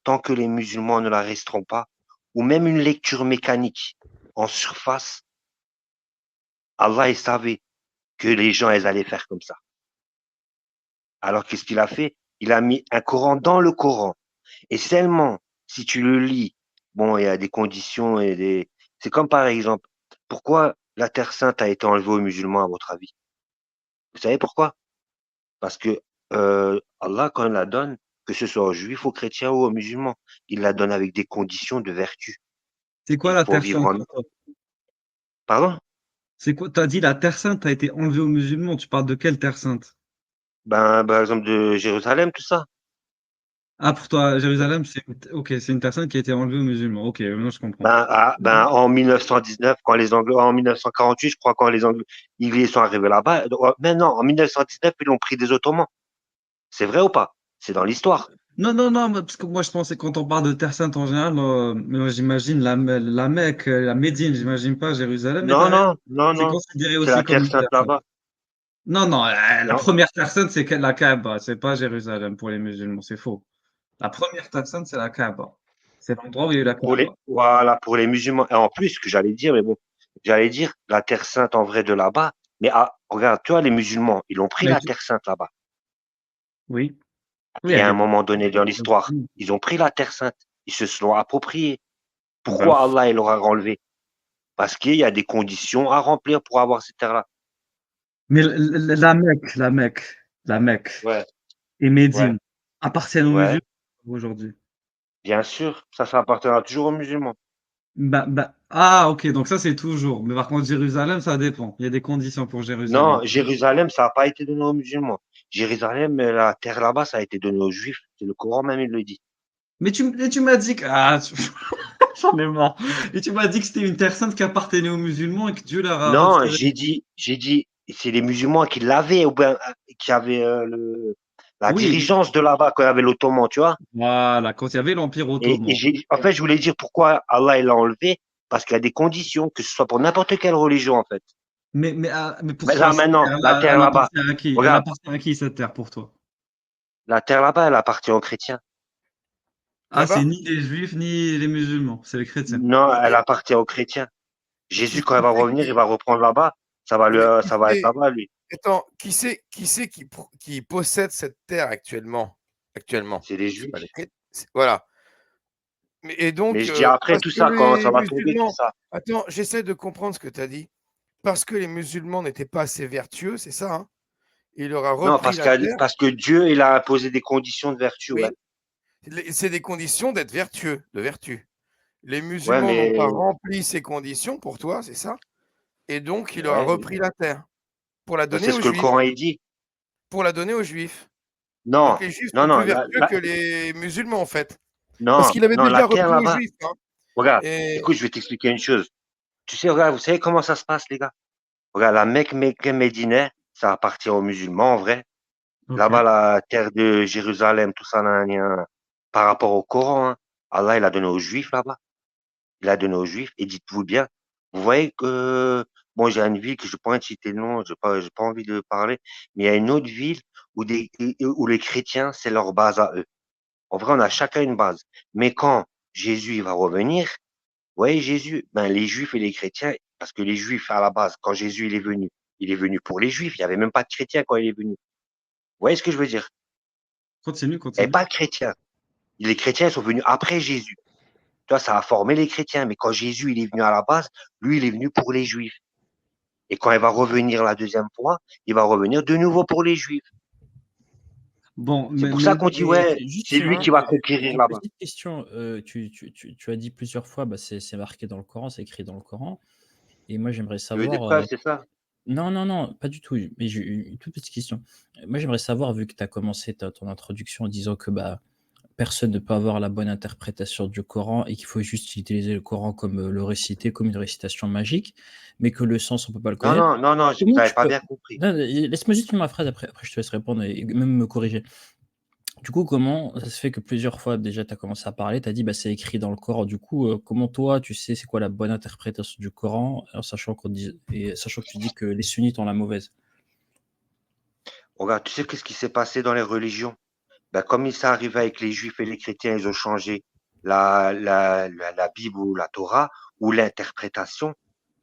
tant que les musulmans ne la resteront pas, ou même une lecture mécanique en surface, Allah il savait que les gens ils allaient faire comme ça. Alors qu'est-ce qu'il a fait? Il a mis un Coran dans le Coran. Et seulement si tu le lis, bon, il y a des conditions et des. C'est comme par exemple, pourquoi la Terre Sainte a été enlevée aux musulmans à votre avis? Vous savez pourquoi? Parce que Allah, quand il la donne, que ce soit aux juifs, aux chrétiens ou aux musulmans, il la donne avec des conditions de vertu. C'est quoi Il la faut Terre vivre Sainte en. pour toi? Pardon? C'est quoi? T'as dit la Terre Sainte a été enlevée aux musulmans. Tu parles de quelle Terre Sainte? Ben, par exemple, de Jérusalem, tout ça. Ah, pour toi, Jérusalem, c'est ok, c'est une Terre Sainte qui a été enlevée aux musulmans. Ok, maintenant je comprends. Ben, en 1919, quand les Anglais, en 1948, je crois, quand les Anglais sont arrivés là-bas, maintenant, en 1919, ils l'ont pris des Ottomans. C'est vrai ou pas? C'est dans l'histoire. Non, non, non, parce que moi je pensais quand on parle de Terre Sainte en général, mais moi, j'imagine la Mecque, la Médine, j'imagine pas Jérusalem, mais Non, derrière, non, non, c'est non. considéré C'est aussi la comme Terre une Sainte Terre Sainte. là-bas. Non, non, la Non. première Terre Sainte, c'est la Kaaba, c'est pas Jérusalem pour les musulmans, c'est faux. La première Terre Sainte, c'est la Kaaba. C'est l'endroit où il y a eu la Kaaba. Voilà, pour les musulmans. Et en plus, ce que j'allais dire, mais bon, j'allais dire la Terre Sainte en vrai de là-bas. Mais regarde, tu vois, les musulmans, ils ont pris Mais la Terre Sainte là-bas. oui, oui, il y Et a à un des. moment donné dans l'histoire, ils ont pris la Terre Sainte. Ils se sont appropriés. Bah, Pourquoi Allah, il leur a enlevé? Parce qu'il y a des conditions à remplir pour avoir cette terre-là. mais la Mecque Ouais, et ouais, Médine appartiennent aux ouais. musulmans aujourd'hui. Bien sûr, ça appartiendra toujours aux musulmans. Ah, ok, donc ça c'est toujours. Mais par contre, Jérusalem, ça dépend. Il y a des conditions pour Jérusalem. Non, Jérusalem, ça n'a pas été donné aux musulmans. Jérusalem, la terre là-bas, ça a été donné aux juifs. C'est le Coran même, il le dit. Mais tu m'as dit que. Ah, j'en ai marre. Et tu m'as dit que c'était une terre sainte qui appartenait aux musulmans et que Dieu leur a Non, retiré. j'ai dit, c'est les musulmans qui l'avaient, ou bien, qui avaient la Oui, dirigeance de là-bas quand il y avait l'Ottoman, tu vois. voilà, quand il y avait l'Empire Et ottoman. en fait, je voulais dire pourquoi Allah il l'a enlevé, parce qu'il y a des conditions, que ce soit pour n'importe quelle religion, en fait. Mais pour Mais toi, là, cette maintenant, la terre-là, terre elle là-bas, appartient à qui? Elle regarde, appartient à qui cette terre pour toi? la terre là-bas, elle appartient aux chrétiens. Ah, c'est Là-bas? ni les juifs ni les musulmans, c'est les chrétiens. Non, elle Et, appartient aux chrétiens. et Jésus, quand il va revenir, il va reprendre là-bas. mais Ça va être là-bas, lui. attends, qui possède cette terre actuellement? Actuellement. C'est les C'est pas les juifs. chrétiens. Voilà. Et Mais donc, je dis après parce tout que ça, quand ça les va tomber, tout musulmans. ça. Attends, j'essaie de comprendre ce que tu as dit. Parce que les musulmans n'étaient pas assez vertueux, c'est ça, hein? Il leur a Non, repris la terre. parce que Dieu, il a imposé des conditions de vertu, ouais. Oui, c'est des conditions d'être vertueux, de vertu. Les Ouais, musulmans n'ont pas mais, rempli ces conditions pour toi, c'est ça? Et donc, il leur a ouais, repris la terre pour la bah, donner c'est ce aux que le juifs. Coran, il dit. Pour la donner aux juifs. Donc Non, les juifs non, sont non, plus vertueux que les musulmans, en fait. Parce non, qu'il avait non, la déjà terre repris aux là-bas. juifs, hein. Regarde, Et écoute, je vais t'expliquer une chose. Tu sais, regarde, vous savez comment ça se passe, les gars? Regarde, la Mecque Médine, ça appartient aux musulmans, en vrai. Ok. Là-bas, la terre de Jérusalem, tout ça, nan, nan, nan. Par rapport au Coran, hein, Allah, il a donné aux juifs là-bas. Il a donné aux juifs. Et dites-vous bien, vous voyez que, bon, j'ai une ville que je pourrais citer le nom, j'ai pas envie de parler, mais il y a une autre ville où les chrétiens, c'est leur base à eux. En vrai, on a chacun une base. Mais quand Jésus il va revenir, vous voyez, Jésus, ben, les juifs et les chrétiens, parce que les juifs, à la base, quand Jésus il est venu pour les juifs. Il n'y avait même pas de chrétiens quand il est venu. Vous voyez ce que je veux dire? Continue, Il n'y avait continue. pas de chrétiens. Les chrétiens sont venus après Jésus. Tu vois, ça a formé les chrétiens. Mais quand Jésus il est venu à la base, lui, il est venu pour les juifs. Et quand il va revenir la deuxième fois, il va revenir de nouveau pour les juifs. Bon, C'est mais, pour ça mais qu'on dit, Et ouais, juste c'est lui une, qui va conquérir une là-bas. petite question. Tu as dit plusieurs fois, bah, c'est marqué dans le Coran, c'est écrit dans le Coran. Et moi, j'aimerais Tu veux dire savoir. quoi, c'est ça? Non, non, non, pas du tout. Mais j'ai une toute petite question. Moi, j'aimerais savoir, vu que tu as commencé ton introduction en disant que bah, personne ne peut avoir la bonne interprétation du Coran et qu'il faut juste utiliser le Coran comme le réciter, comme une récitation magique, mais que le sens, on ne peut pas le Non, connaître. non, non, non, vous Comment n'avez tu pas peux. bien compris. Non, laisse-moi juste finir ma phrase, après je te laisse répondre et même me corriger. Du coup, comment ça se fait que plusieurs fois déjà tu as commencé à parler, tu as dit bah, c'est écrit dans le Coran. Du coup, comment toi tu sais c'est quoi la bonne interprétation du Coran en sachant sachant que tu dis que les sunnites ont la mauvaise? Regarde, tu sais qu'est-ce qui s'est passé dans les religions? Ben, comme il s'est arrivé avec les Juifs et les chrétiens, ils ont changé la Bible ou la Torah ou l'interprétation.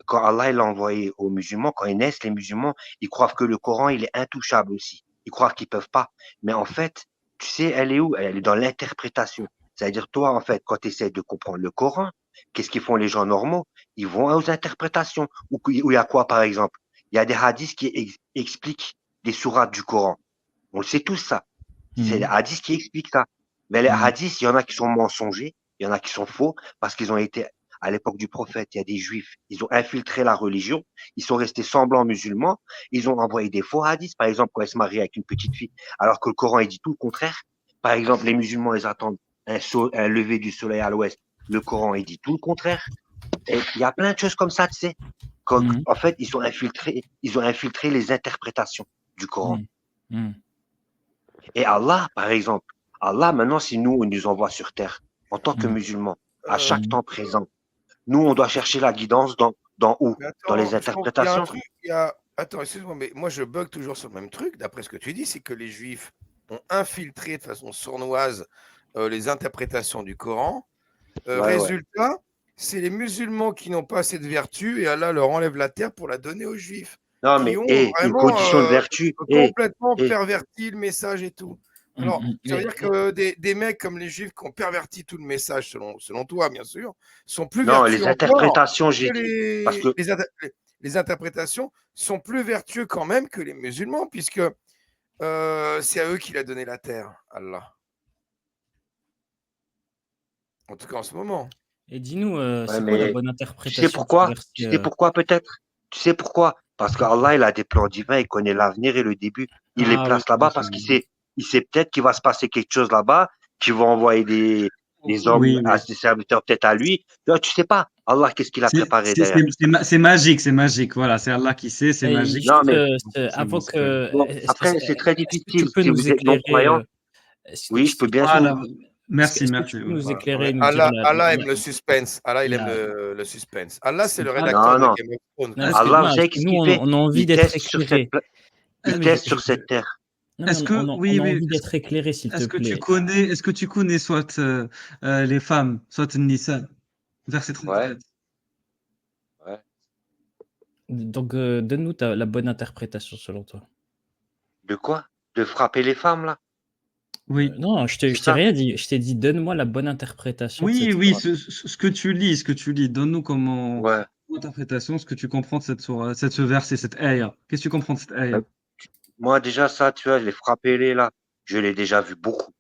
Quand Allah il l'a envoyé aux musulmans, quand ils naissent, les musulmans, ils croient que le Coran, il est intouchable aussi. Ils croient qu'ils peuvent pas. Mais en fait, tu sais, elle est où? Elle est dans l'interprétation. C'est-à-dire, toi, en fait, quand tu essaies de comprendre le Coran, qu'est-ce qu'ils font les gens normaux? Ils vont aux interprétations. Où il y a quoi, par exemple? Il y a des hadiths qui expliquent des sourates du Coran. On le sait tous, ça. C'est les Mhm. hadiths qui expliquent ça. Mais les Mhm. hadiths, il y en a qui sont mensongers, il y en a qui sont faux, parce qu'ils ont été, à l'époque du prophète, il y a des juifs, ils ont infiltré la religion, ils sont restés semblants musulmans, ils ont envoyé des faux hadiths, par exemple, quand ils se marient avec une petite fille, alors que le Coran, il dit tout le contraire. Par exemple, les musulmans, ils attendent un lever du soleil à l'ouest. Le Coran, il dit tout le contraire. Et il y a plein de choses comme ça, tu sais. Mhm. En fait, ils ont infiltré les interprétations du Coran. Mhm. Mhm. Et Allah, par exemple, Allah, maintenant, si nous, on nous envoie sur terre, en tant que Mhm. musulmans, à Euh, chaque temps présent, nous, on doit chercher la guidance dans où? mais Dans les attends, je pense qu'il y a un interprétations? truc. Attends, excuse-moi, mais moi je bug toujours sur le même truc. D'après ce que tu dis, c'est que les Juifs ont infiltré de façon sournoise les interprétations du Coran. Ouais, ouais. Résultat, c'est les musulmans qui n'ont pas assez de vertu et Allah leur enlève la terre pour la donner aux Juifs, Non, qui mais, ont une vraiment condition de vertu, complètement perverti le message et tout. Alors, Mhm. ça veut dire que des mecs comme les Juifs qui ont perverti tout le message, selon toi, bien sûr, sont plus non, vertueux les encore interprétations, que j'ai dit. Parce que, les interprétations sont plus vertueux quand même que les musulmans, puisque c'est à eux qu'il a donné la terre, Allah. En tout cas, en ce moment. Et dis-nous, ouais, c'est quoi la mais bonne tu sais interprétation de ce pourquoi? verset Tu sais pourquoi peut-être? Tu sais pourquoi? Parce qu'Allah, il a des plans divins, il connaît l'avenir et le début. Il les Ah oui, place là-bas parce il sait peut-être qu'il va se passer quelque chose là-bas, qu'il va envoyer des hommes Oui, à oui. ses serviteurs, peut-être à lui. Tu sais pas. Allah, qu'est-ce qu'il a préparé derrière tout ça? C'est magique, c'est magique. Voilà, c'est Allah qui sait, c'est et magique. Non, juste, mais Forcément, avant c'est pas- que, bon, après, c'est très est-ce que tu difficile. peux Si nous vous êtes éclairer, non-croyant, oui, je peux bien sûr. Voilà. Merci, est-ce que merci. tu peux Ouais. nous Ouais, éclairer ouais. et nous dire Allah aime le suspense. Allah, il aime la- le suspense. Allah, c'est le Ah, rédacteur Non, de non. Game of Thrones. non, Allah, vous parce savez que qu'est-ce nous, qu'il fait? on a envie Il d'être teste sur éclairés. il Mais teste sur cette terre. Non, mais est-ce que, on oui, a oui, envie d'être éclairés, s'il te plaît. est-ce que tu connais soit les femmes, soit Nisa, verset Ouais, 37. ouais. Donc, donne-nous la bonne interprétation selon toi. De quoi? De frapper les femmes, là? Oui, Non, C'est je t'ai ça? rien dit. Je t'ai dit, donne-moi la bonne interprétation de oui, cette oui, sourate. ce que tu lis, donne-nous comment, Ouais. interprétation, ce que tu comprends de ce verset, cette ayah. Qu'est-ce que tu comprends de cette ayah? Moi, déjà, ça, tu vois, les frapper les là, je l'ai déjà vu beaucoup.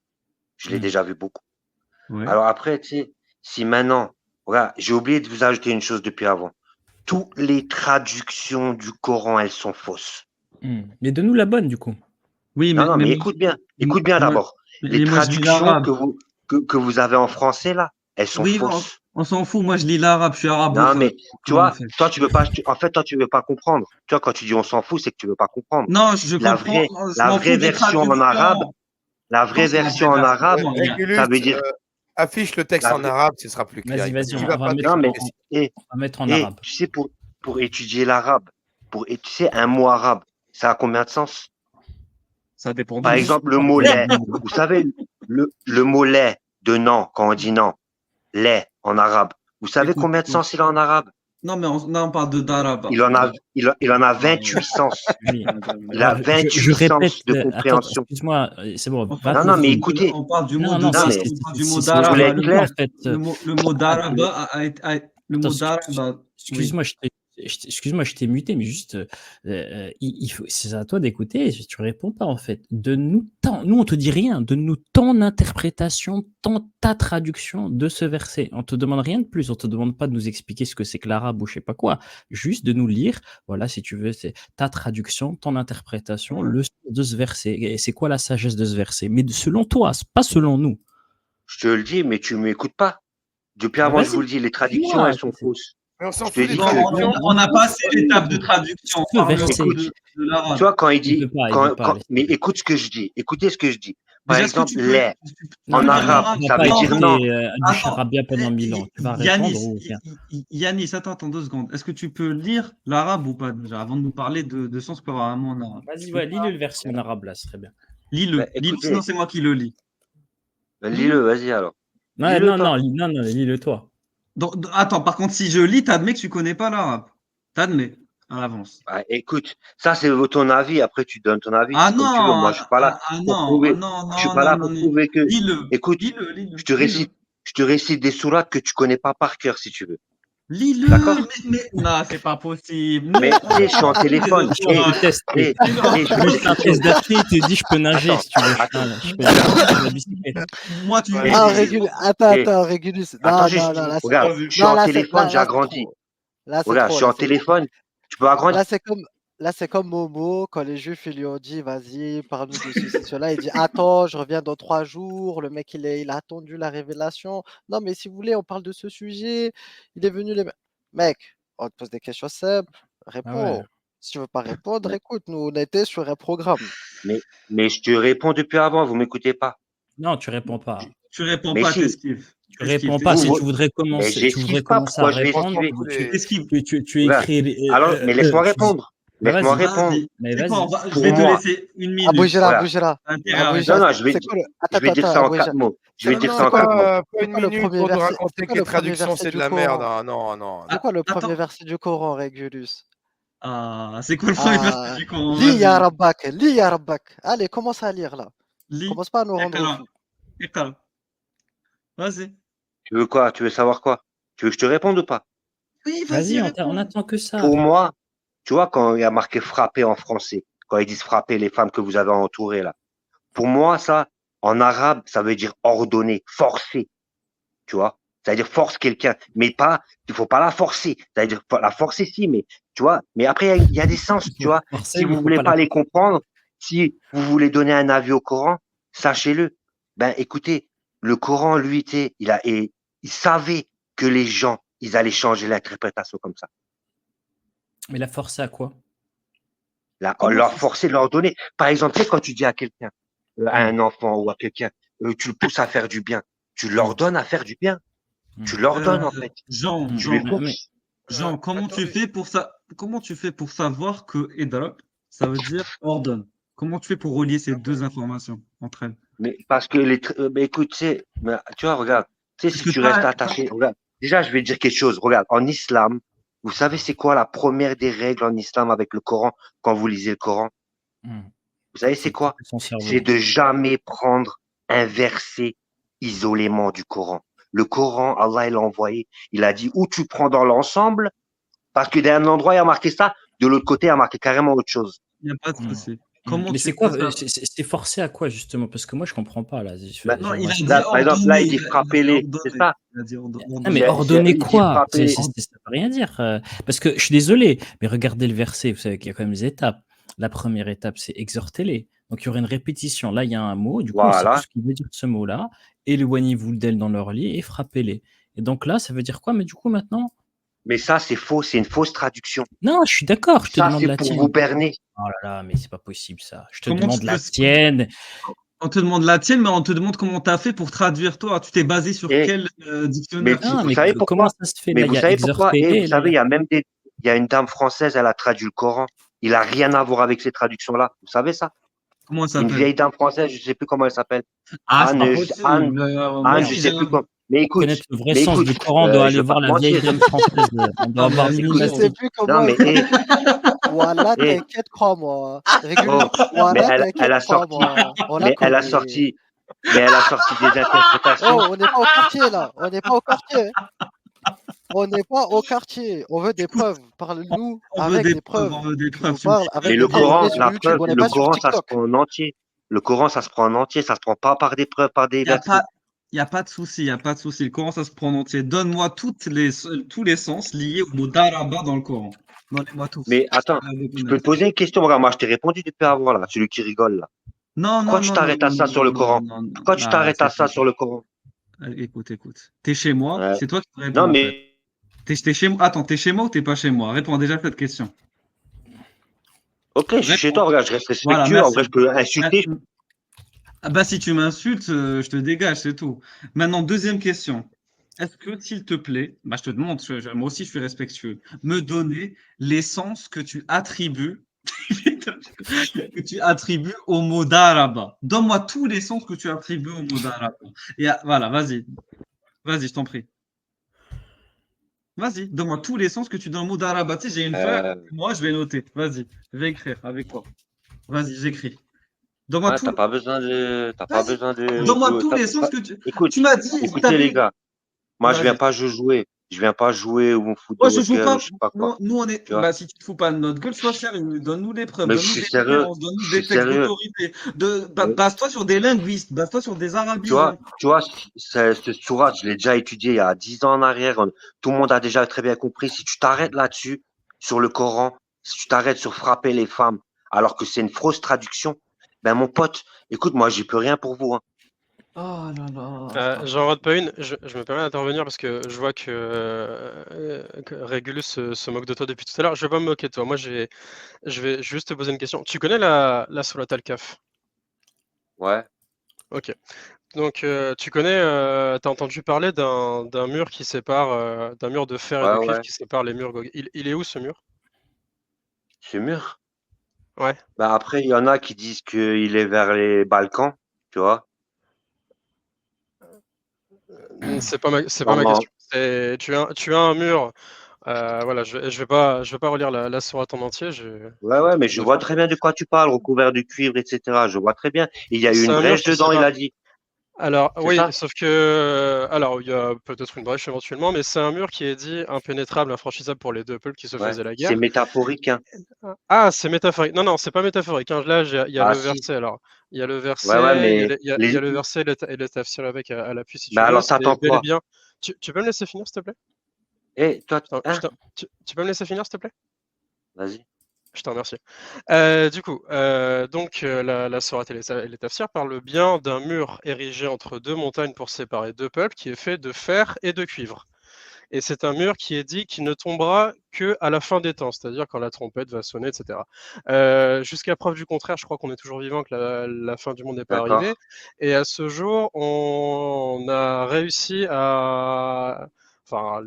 Je l'ai Hmm. déjà vu beaucoup. Ouais. Alors après, tu sais, si maintenant, voilà, j'ai oublié de vous ajouter une chose depuis avant. Toutes les traductions du Coran, elles sont fausses. Mais donne-nous la bonne, du coup. Oui, Non, non, mais moi, écoute bien moi, d'abord. Les moi, je lis traductions l'arabe. que vous avez en français, là, elles sont Oui, fausses. on s'en fout. Moi, je lis l'arabe. Je suis Non, arabophone. mais, tu Comment on vois, fait? toi, tu veux pas, en fait, toi, tu veux pas comprendre. Tu vois, quand tu dis on s'en fout, c'est que tu veux pas comprendre. Non, je comprends. Je La m'en vraie fous des version en arabe, traductions. la Quand vraie c'est la version vraie en arabe, version, regarde. ça veut Régulus, dire, affiche le texte la en vraie, arabe, ce sera plus clair. Vas-y, Il va on va pas mettre non, mais, t'expliquer. on va mettre en arabe. tu sais, pour étudier l'arabe, tu sais, un mot arabe, ça a combien de sens? Ça dépend Par d'où. exemple, le mot lait. Vous savez, le mot lait de non, quand on dit non, lait en arabe. Vous savez Écoute, combien de sens il a en arabe? non, mais on parle d'arabe. Il en a 28 sens. Oui. Il a Alors, 28 répète. sens de Attends, compréhension. excuse-moi, c'est bon, va Non, non, mais continue. écoutez, On parle du mot Non, de non, non, da- mais on parle du mot si je voulais d'arabe. être clair. Le mot d'arabe le Attends, mot d'arabe. Oui. excuse-moi, je t'ai muté, mais juste, c'est à toi d'écouter. Tu réponds pas en fait. Nous, on te dit rien. Donne-nous ton interprétation, ta traduction de ce verset. On te demande rien de plus. On te demande pas de nous expliquer ce que c'est que l'arabe ou je sais pas quoi. Juste de nous lire. Voilà, si tu veux, c'est ta traduction, ton interprétation, le sens de ce verset. Et c'est quoi la sagesse de ce verset? Mais selon toi, c'est pas selon nous. Je te le dis, mais tu m'écoute pas. Depuis Bah avant, je vas-y, vous le dis, les traductions, dis-moi. elles sont fausses. Mais on s'en Je te fout des dis Non, que, traductions. on a passé l'étape de traduction. Ce Parle verset. écoute, de tu l'arabe. vois, quand il Il dit, veut pas, mais écoute ce que je dis. Écoutez ce que je dis. Par Déjà, est-ce que exemple, tu peux, lait, tu en peux dire arabe, l'arabe? tu vas ça pas veut Non, dire non. non. écouter du Attends, charabia pendant 1000 ans. Tu vas répondre ou bien? Yanis, attends 2 secondes. Est-ce que tu peux lire l'arabe ou pas déjà, avant de nous parler de sens qu'on avoir un mot en arabe? Vas-y, ouais, lis-le le verset en arabe là, ce serait bien. Lis-le. Bah, Lis-le, écoutez, sinon c'est moi qui le lis. lis-le, vas-y alors. Ouais, Lis-le non, pas. non, lis-le toi. Attends, par contre, si je lis, t'admets que tu connais pas l'arabe. T'admets, à l'avance. Ah, écoute, ça c'est ton avis. Après, tu donnes ton avis, Ah c'est comme tu veux. non, Moi, je suis pas là pour non, prouver. non, Je suis non, pas non, là non, pour prouver que. lis-le, Écoute, lis-le, lis-le, je te lis-le. récite des sourates que tu connais pas par cœur, si tu veux. Lis-le, D'accord? non, c'est pas possible. Mais tu sais, je suis en téléphone. Je suis en test. Et je vais Lui, dire c'est un quelque chose. test d'apnée, il te dit je peux nager Attends, si tu veux. attends. Je peux faire la bicyclette. Moi, tu Ouais, me mais Ah, dis, Régulus, attends, Et Régulus. attends Non, juste. non, non, là, c'est, Regarde, vas-y. je suis non, en téléphone, j'ai là, c'est agrandi. trop. Là, c'est Regarde, je trop, suis là, en c'est téléphone. Tu peux agrandir. Là, c'est comme Momo, quand les Juifs ils lui ont dit, vas-y, parle-nous de ceci, cela. Il dit, attends, je reviens dans 3 jours. Le mec, il a attendu la révélation. Non, mais si vous voulez, on parle de ce sujet. Il est venu, les... Mec, on te pose des questions simples. Ah ouais. Réponds. Si tu veux pas répondre, écoute, nous, on était sur un programme. Mais je te réponds depuis avant, vous m'écoutez pas. Non, tu réponds pas. Tu réponds Mais pas, si, t'esquives. Tu réponds pas. vous, Si vous- tu voudrais mais commencer, j'esquive pas. à Pourquoi je vais répondre, esquiver? Franchement, T'esquives. tu Regarde. écris. Alors, mais laisse-moi Tu dis. répondre. Bah Laisse-moi vas-y, répondre. Vas-y. mais C'est quoi, vas-y. je Pour vais te moi, laisser une minute. Aboujira, regarde. Aboujira. T'as intérêt à Aboujira, Non, répondre. non, je vais c'est quoi le... je vais dire Attends, ça en Aboujira. 4 mots. Je C'est vais dire Non, ça c'est en quoi, 4 mots. pas c'est une quoi le minute premier pour nous verset? raconter C'est que quoi les le premier traductions verset c'est de du la merde. Coran? Ah, non, non. C'est quoi le attends. premier verset du Coran, Régulus? Ah, c'est quoi le premier verset Ah, du Coran? lis ya Vas-y. Rabbak, lis ya Rabbak. Allez, commence à lire là. Lis. Commence pas à nous rendre Iqra. fous. Iqra. Vas-y. Tu veux quoi? Tu veux savoir quoi? Tu veux que je te réponde ou pas? Oui, Vas-y, vas-y, on réponds. attend que ça. Pour moi, tu vois, quand il y a marqué frapper en français, quand ils disent frapper les femmes que vous avez entourées là, pour moi, ça, en arabe, ça veut dire ordonner, forcer, tu vois. C'est-à-dire force quelqu'un, mais pas, il faut pas la forcer. C'est-à-dire la forcer si, mais tu vois. Mais après, il y a des sens, tu vois. Si Forcément, vous faut voulez pas pas la. les comprendre, si vous voulez donner un avis au Coran, sachez-le. Ben, écoutez, le Coran, lui, il savait que les gens, ils allaient changer l'interprétation comme ça. Mais la forcer à quoi? Comment Leur tu forcer, leur donner. Par exemple, tu sais, quand tu dis à quelqu'un, à un enfant ou à quelqu'un, tu le pousses à faire du bien, tu leur donnes à faire du bien. Tu leur donnes, en fait. Jean, Mm. Tu les Jean, Mais- pousses. Jean, comment tu Attendez. fais pour ça? Comment tu fais pour savoir que Edra, ça veut dire ordonne? Comment tu fais pour relier ces deux informations entre elles? Mais parce que mais écoute, tu vois, regarde, tu sais, Parce si que tu restes toi, attaché, regarde, déjà, je vais te dire quelque chose. Regarde, en islam, vous savez, c'est quoi la première des règles en islam avec le Coran, quand vous lisez le Coran? Mm. Vous savez, c'est quoi? Son cerveau. C'est de jamais prendre un verset isolément du Coran. Le Coran, Allah, il l'a envoyé. Il a dit, où tu prends dans l'ensemble, parce que d'un endroit, il a marqué ça, de l'autre côté, il a marqué carrément autre chose. il n'y a pas de Mm. souci. Comment Mais tu c'est quoi? fais ça? C'est forcé à quoi justement? Parce que moi je comprends pas là. Ben, Non, il a J'aimerais dit là, par exemple, là, ordonner. il dit Il a dit frappez-les. C'est ordonner. ça. Il a dit Ah, mais ordonner. ordonner Il dit quoi? frappez-les. Ça veut rien dire. Parce que je suis désolé, mais regardez le verset, vous savez qu'il y a quand même des étapes. La première étape, c'est exhortez-les. Donc il y aurait une répétition. Là, il y a un mot, du coup, on sait Voilà. tout ce qu'il veut dire ce mot-là. Éloignez-vous d'elle dans leur lit et frappez-les. Et donc là, ça veut dire quoi? Mais du coup, maintenant. Mais ça, c'est faux. C'est une fausse traduction. Non, je suis d'accord, je te Ça, demande c'est la pour tienne. vous berner. Oh là là, mais c'est pas possible ça. Je te Comment demande tu la peux- tienne. On te demande la tienne, mais on te demande comment tu as fait pour traduire toi. Tu t'es basé sur Et- quel Mais dictionnaire? Non, vous mais savez comment pourquoi? ça se fait? Mais Là, il vous y a savez pourquoi? exhorter, Vous là, savez, il y a même il y a une dame française, elle a traduit le Coran. Il a rien à voir avec ces traductions-là. Vous savez ça? Comment elle Une s'appelle? vieille dame française, je sais plus comment elle s'appelle. Ah, c'est pas Anne, possible. Anne, Moi Anne, je aussi, sais j'ai plus comment. Mais Pour écoute, connaître le vrai sens du Coran, on doit je aller veux pas voir te la vieille mentir. dame française. On doit Non, mais avoir c'est Mimi Je sais Mati. plus Non, comment. mais, Voilà, eh, t'inquiète, crois-moi. Régulus, oh, mais voilà, elle t'inquiète, a sorti, crois-moi. On la mais elle a connaît. sorti, mais elle a sorti des interprétations. Oh, on n'est pas au quartier là. On n'est pas au quartier. On n'est pas au quartier. On veut des preuves. Parle-nous on veut avec des des preuves, preuves. on veut des Tu preuves. nous Tu me parles dis avec Mais des le preuves. On Coran, est sur la YouTube, preuve, on n'est le pas sur Coran, ça se TikTok. prend en entier. Le Coran, ça se prend en entier, ça se prend pas par des preuves, par des Il n'y a versets. pas, y a pas de souci, il n'y a pas de souci. Le Coran, ça se prend en entier. Donne-moi tous les sens liés au mot daraba dans le Coran. Donnez-moi tous. Mais attends, Je vais je peux connaître. te poser une question. Regarde, moi, je t'ai répondu depuis avant, là, celui qui rigole, là. Non, Pourquoi non, tu non, non, t'arrêtes non, à ça non, sur le non, Coran? non, non. Pourquoi tu Ah, t'arrêtes à c'est ça pas. sur le Coran? Écoute, écoute. T'es chez moi, Ouais. c'est toi qui me réponds Non, en fait. mais T'es chez moi. Attends, t'es chez moi ou t'es pas chez moi? Réponds déjà à cette question. ok, je suis chez toi, regarde, je reste Voilà, respectueux. En vrai, merci. je peux insulter. Ah bah si tu m'insultes, je te dégage, c'est tout. Maintenant, deuxième question. Est-ce que, s'il te plaît, bah je te demande, moi aussi je suis respectueux, me donner les sens que tu attribues que tu attribues au mot daraba. Donne-moi tous les sens que tu attribues au mot daraba. Et voilà, vas-y. Vas-y, je t'en prie. Vas-y, donne-moi tous les sens que tu donnes au mot daraba. Tu sais, j'ai une feuille, Euh, moi je vais noter. Vas-y, je vais écrire avec toi. Vas-y, j'écris. Donne-moi ouais, tout. t'as pas Vas-y, besoin de donne-moi jouer. tous les sens que tu. Écoute, Tu m'as dit, écoutez les gars, moi je viens Vas-y. pas jouer. Je viens pas jouer ou me foutre de Moi, je votre joue gueule ou pas. je sais pas quoi. Nous, on est. Tu vois? Bah, si tu te fous pas de notre gueule, sois sérieux. Donne-nous les preuves, Mais je donne-nous suis des sérieux. références, donne-nous Je des suis textes sérieux. d'autorité. Mais, Base-toi sur des linguistes, base-toi sur des arabisants. tu vois, ce sourate, je l'ai déjà étudié il y a 10 ans en arrière. Tout le monde a déjà très bien compris. Si tu t'arrêtes là-dessus, sur le Coran, si tu t'arrêtes sur frapper les femmes, alors que c'est une fausse traduction, ben mon pote, écoute, moi, j'y peux rien pour vous. Hein. Oh là là. J'en rate pas une, je me permets d'intervenir parce que je vois que Régulus se moque de toi depuis tout à l'heure. Je vais pas me moquer de toi. Moi, je vais juste te poser une question. Tu connais la Sourate Al-Kahf? Ouais. Ok. Donc, tu connais, t'as entendu parler d'un mur qui sépare, d'un mur de fer et de cuivre Ouais. qui sépare les murs. Il est où ce mur? C'est mûr. Ouais. Ben après, il y en a qui disent qu'il est vers les Balkans, tu vois. C'est pas ma Normalement. question. Tu as un mur. Voilà, je vais pas relire la sourate en entier. Ouais, mais je Je- vois très bien de quoi tu parles, recouvert de cuivre, etc. Je vois très bien. Il y a eu C'est une un mur brèche qui dedans, il sépare. a dit. Alors C'est oui, ça? sauf que alors il y a peut-être une brèche éventuellement, mais c'est un mur qui est dit impénétrable, infranchissable pour les deux peuples qui se Ouais. faisaient la C'est guerre. métaphorique, hein. Ah, c'est métaphorique. Non, c'est pas métaphorique, hein. Là, il y a Ah le si. verset alors. Il y a le Ouais, verset, mais il y a le verset et le tafsir avec à l'appui si ben tu veux. alors C'est t'attends bel et quoi? bien. Tu peux me laisser finir, s'il te plaît? Toi, hein? Tu peux me laisser finir, s'il te plaît? Vas-y. Je te remercie. Du coup, donc la sourate et les tafsirs parlent bien d'un mur érigé entre deux montagnes pour séparer deux peuples qui est fait de fer et de cuivre. Et c'est un mur qui est dit qu'il ne tombera que à la fin des temps, c'est-à-dire quand la trompette va sonner, etc. Jusqu'à preuve du contraire, je crois qu'on est toujours vivant, que la fin du monde n'est pas arrivée. D'accord. Et à ce jour, on a réussi à... Enfin,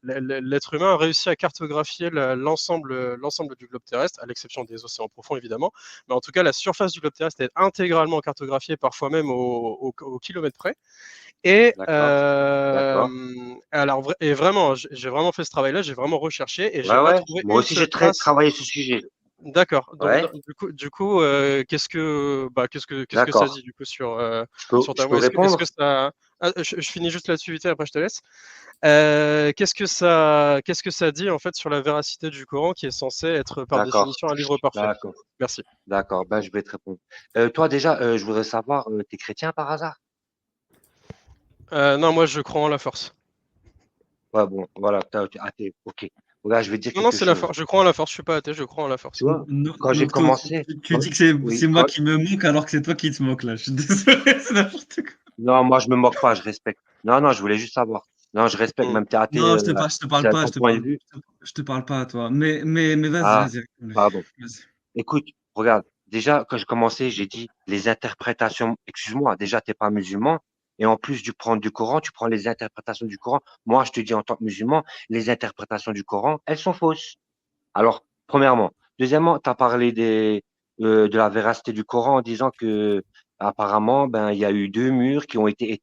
l'être humain a réussi à cartographier l'ensemble du globe terrestre, à l'exception des océans profonds, évidemment. Mais en tout cas, la surface du globe terrestre est intégralement cartographiée, parfois même au kilomètre près. Et D'accord. alors et vraiment, j'ai vraiment fait ce travail-là, j'ai vraiment recherché et j'ai pas Ouais. trouvé Moi une aussi, seule j'ai très trace. travaillé ce sujet. D'accord. Donc Ouais. du coup, qu'est-ce que ça D'accord. dit du coup sur ta Je peux voix? Est-ce que répondre? ça je finis juste là-dessus vite fait, après je te laisse. Qu'est-ce que ça dit en fait sur la véracité du Coran qui est censé être par D'accord. définition un livre parfait? D'accord. Merci. D'accord. Ben, je vais te répondre. Toi, déjà, je voudrais savoir, t'es chrétien par hasard? Non, moi je crois en la force. Ouais, bon, voilà. T'es athée. Ok. Voilà, je vais te dire Non, quelque c'est la chose. force. Je crois en la force, je suis pas athée, je crois en la Tu force. vois, quand j'ai Nocto, commencé, tu dis que c'est oui, moi qui me moque alors que c'est toi qui te moques là. Je suis désolé, c'est n'importe quoi. non, moi, je me moque pas, je respecte. Non, je voulais juste savoir. Non, je respecte, Mmh. même t'es athée, Non, je te parle c'est pas, ton point de vue. je te parle pas à toi. Mais vas-y, Ah, vas-y, réponds-lui. pardon. Vas-y. Écoute, regarde, déjà, quand j'ai commencé, j'ai dit les interprétations, excuse-moi, déjà, t'es pas musulman, et en plus du prendre du Coran, tu prends les interprétations du Coran. Moi, je te dis en tant que musulman, les interprétations du Coran, elles sont fausses. Alors, premièrement. Deuxièmement, tu as parlé de la véracité du Coran en disant que apparemment, ben, il y a eu deux murs qui ont été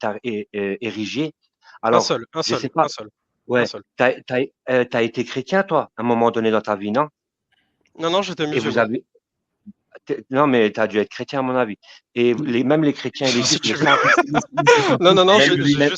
érigés. Alors, je sais Un pas, seul, un ouais, seul. t'as été chrétien, toi, à un moment donné dans ta vie, non? Non, j'étais Et vous musulman. avez, non, mais tu as dû être chrétien, à mon avis. Et même les chrétiens et les Si juifs le tu veux. savent. Non, Même, même,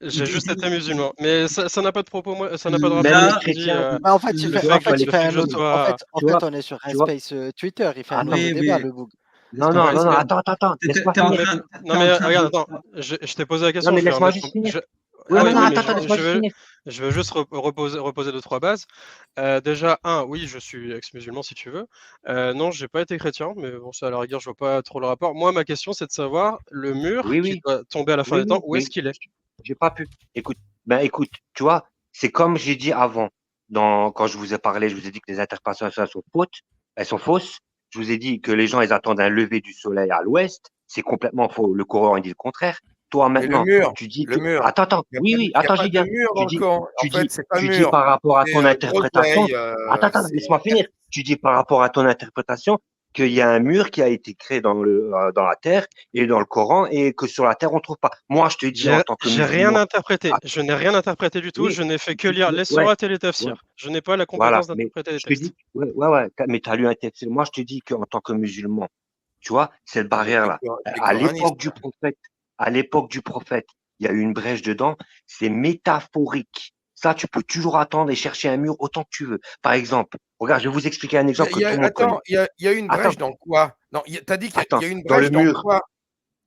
j'ai juste été musulman. Mais ça n'a pas de propos, moi, ça n'a pas de rapport même avec les ce que tu dis. chrétiens, Mais en fait, tu vois, Le il fait fait que un je autre. En sois. fait, tu vois, on est sur un tu vois, space Twitter. Il fait un attends. autre Oui, débat, oui. le boug. Non, Ouais, non, mais attends, laisse-moi T'es en finir. train, non, t'es en mais train regarde, de. attends, je t'ai posé la Non, question, mais je vais laisse-moi remettre. juste finir. Oui, Ah non, oui, oui, mais attends, laisse-moi juste finir. je veux juste reposer 2-3 bases. Déjà, oui, je suis ex-musulman si tu veux. Non, j'ai pas été chrétien, mais bon, ça à la rigueur, je vois pas trop le rapport. Moi, ma question, c'est de savoir le mur qui Oui, doit tomber à la fin des temps, où mais est-ce qu'il est? j'ai pas pu. Écoute, tu vois, c'est comme j'ai dit avant, quand je vous ai parlé, je vous ai dit que les interprétations elles sont fausses, elles sont fausses. Je vous ai dit que les gens, ils attendent un lever du soleil à l'ouest. C'est complètement faux. Le Coran, il dit le contraire. Toi, Mais maintenant, tu dis le que, mur, attends, il oui, y a attends, pas j'y de viens. mur dans le Coran. En fait, c'est pas Tu dis mur. par rapport à C'est ton interprétation, groseille, attends, c'est laisse-moi finir. Tu dis par rapport à ton interprétation, qu'il y a un mur qui a été créé dans la terre et dans le Coran et que sur la terre, on ne trouve pas. Moi, je te dis en tant que J'ai rien musulman, interprété. ah, Je n'ai rien interprété du tout. oui, Je n'ai fait que lire les ouais, sourates et les ouais, tafsirs. Je n'ai pas la voilà. compétence Mais d'interpréter les je te textes. dis, ouais, mais tu as lu un texte. Moi, je te dis qu'en tant que musulman, tu vois, cette Non, mais barrière-là, t'es à l'époque coraniste. du prophète, il y a eu une brèche dedans, c'est métaphorique. Ça, tu peux toujours attendre et chercher un mur autant que tu veux. Par exemple, regarde, je vais vous expliquer un exemple que tout le monde connaît. Attends, il y a une Attends, brèche dans quoi? Non, t'as dit qu'il y attends, a une dans le brèche dans mur, quoi?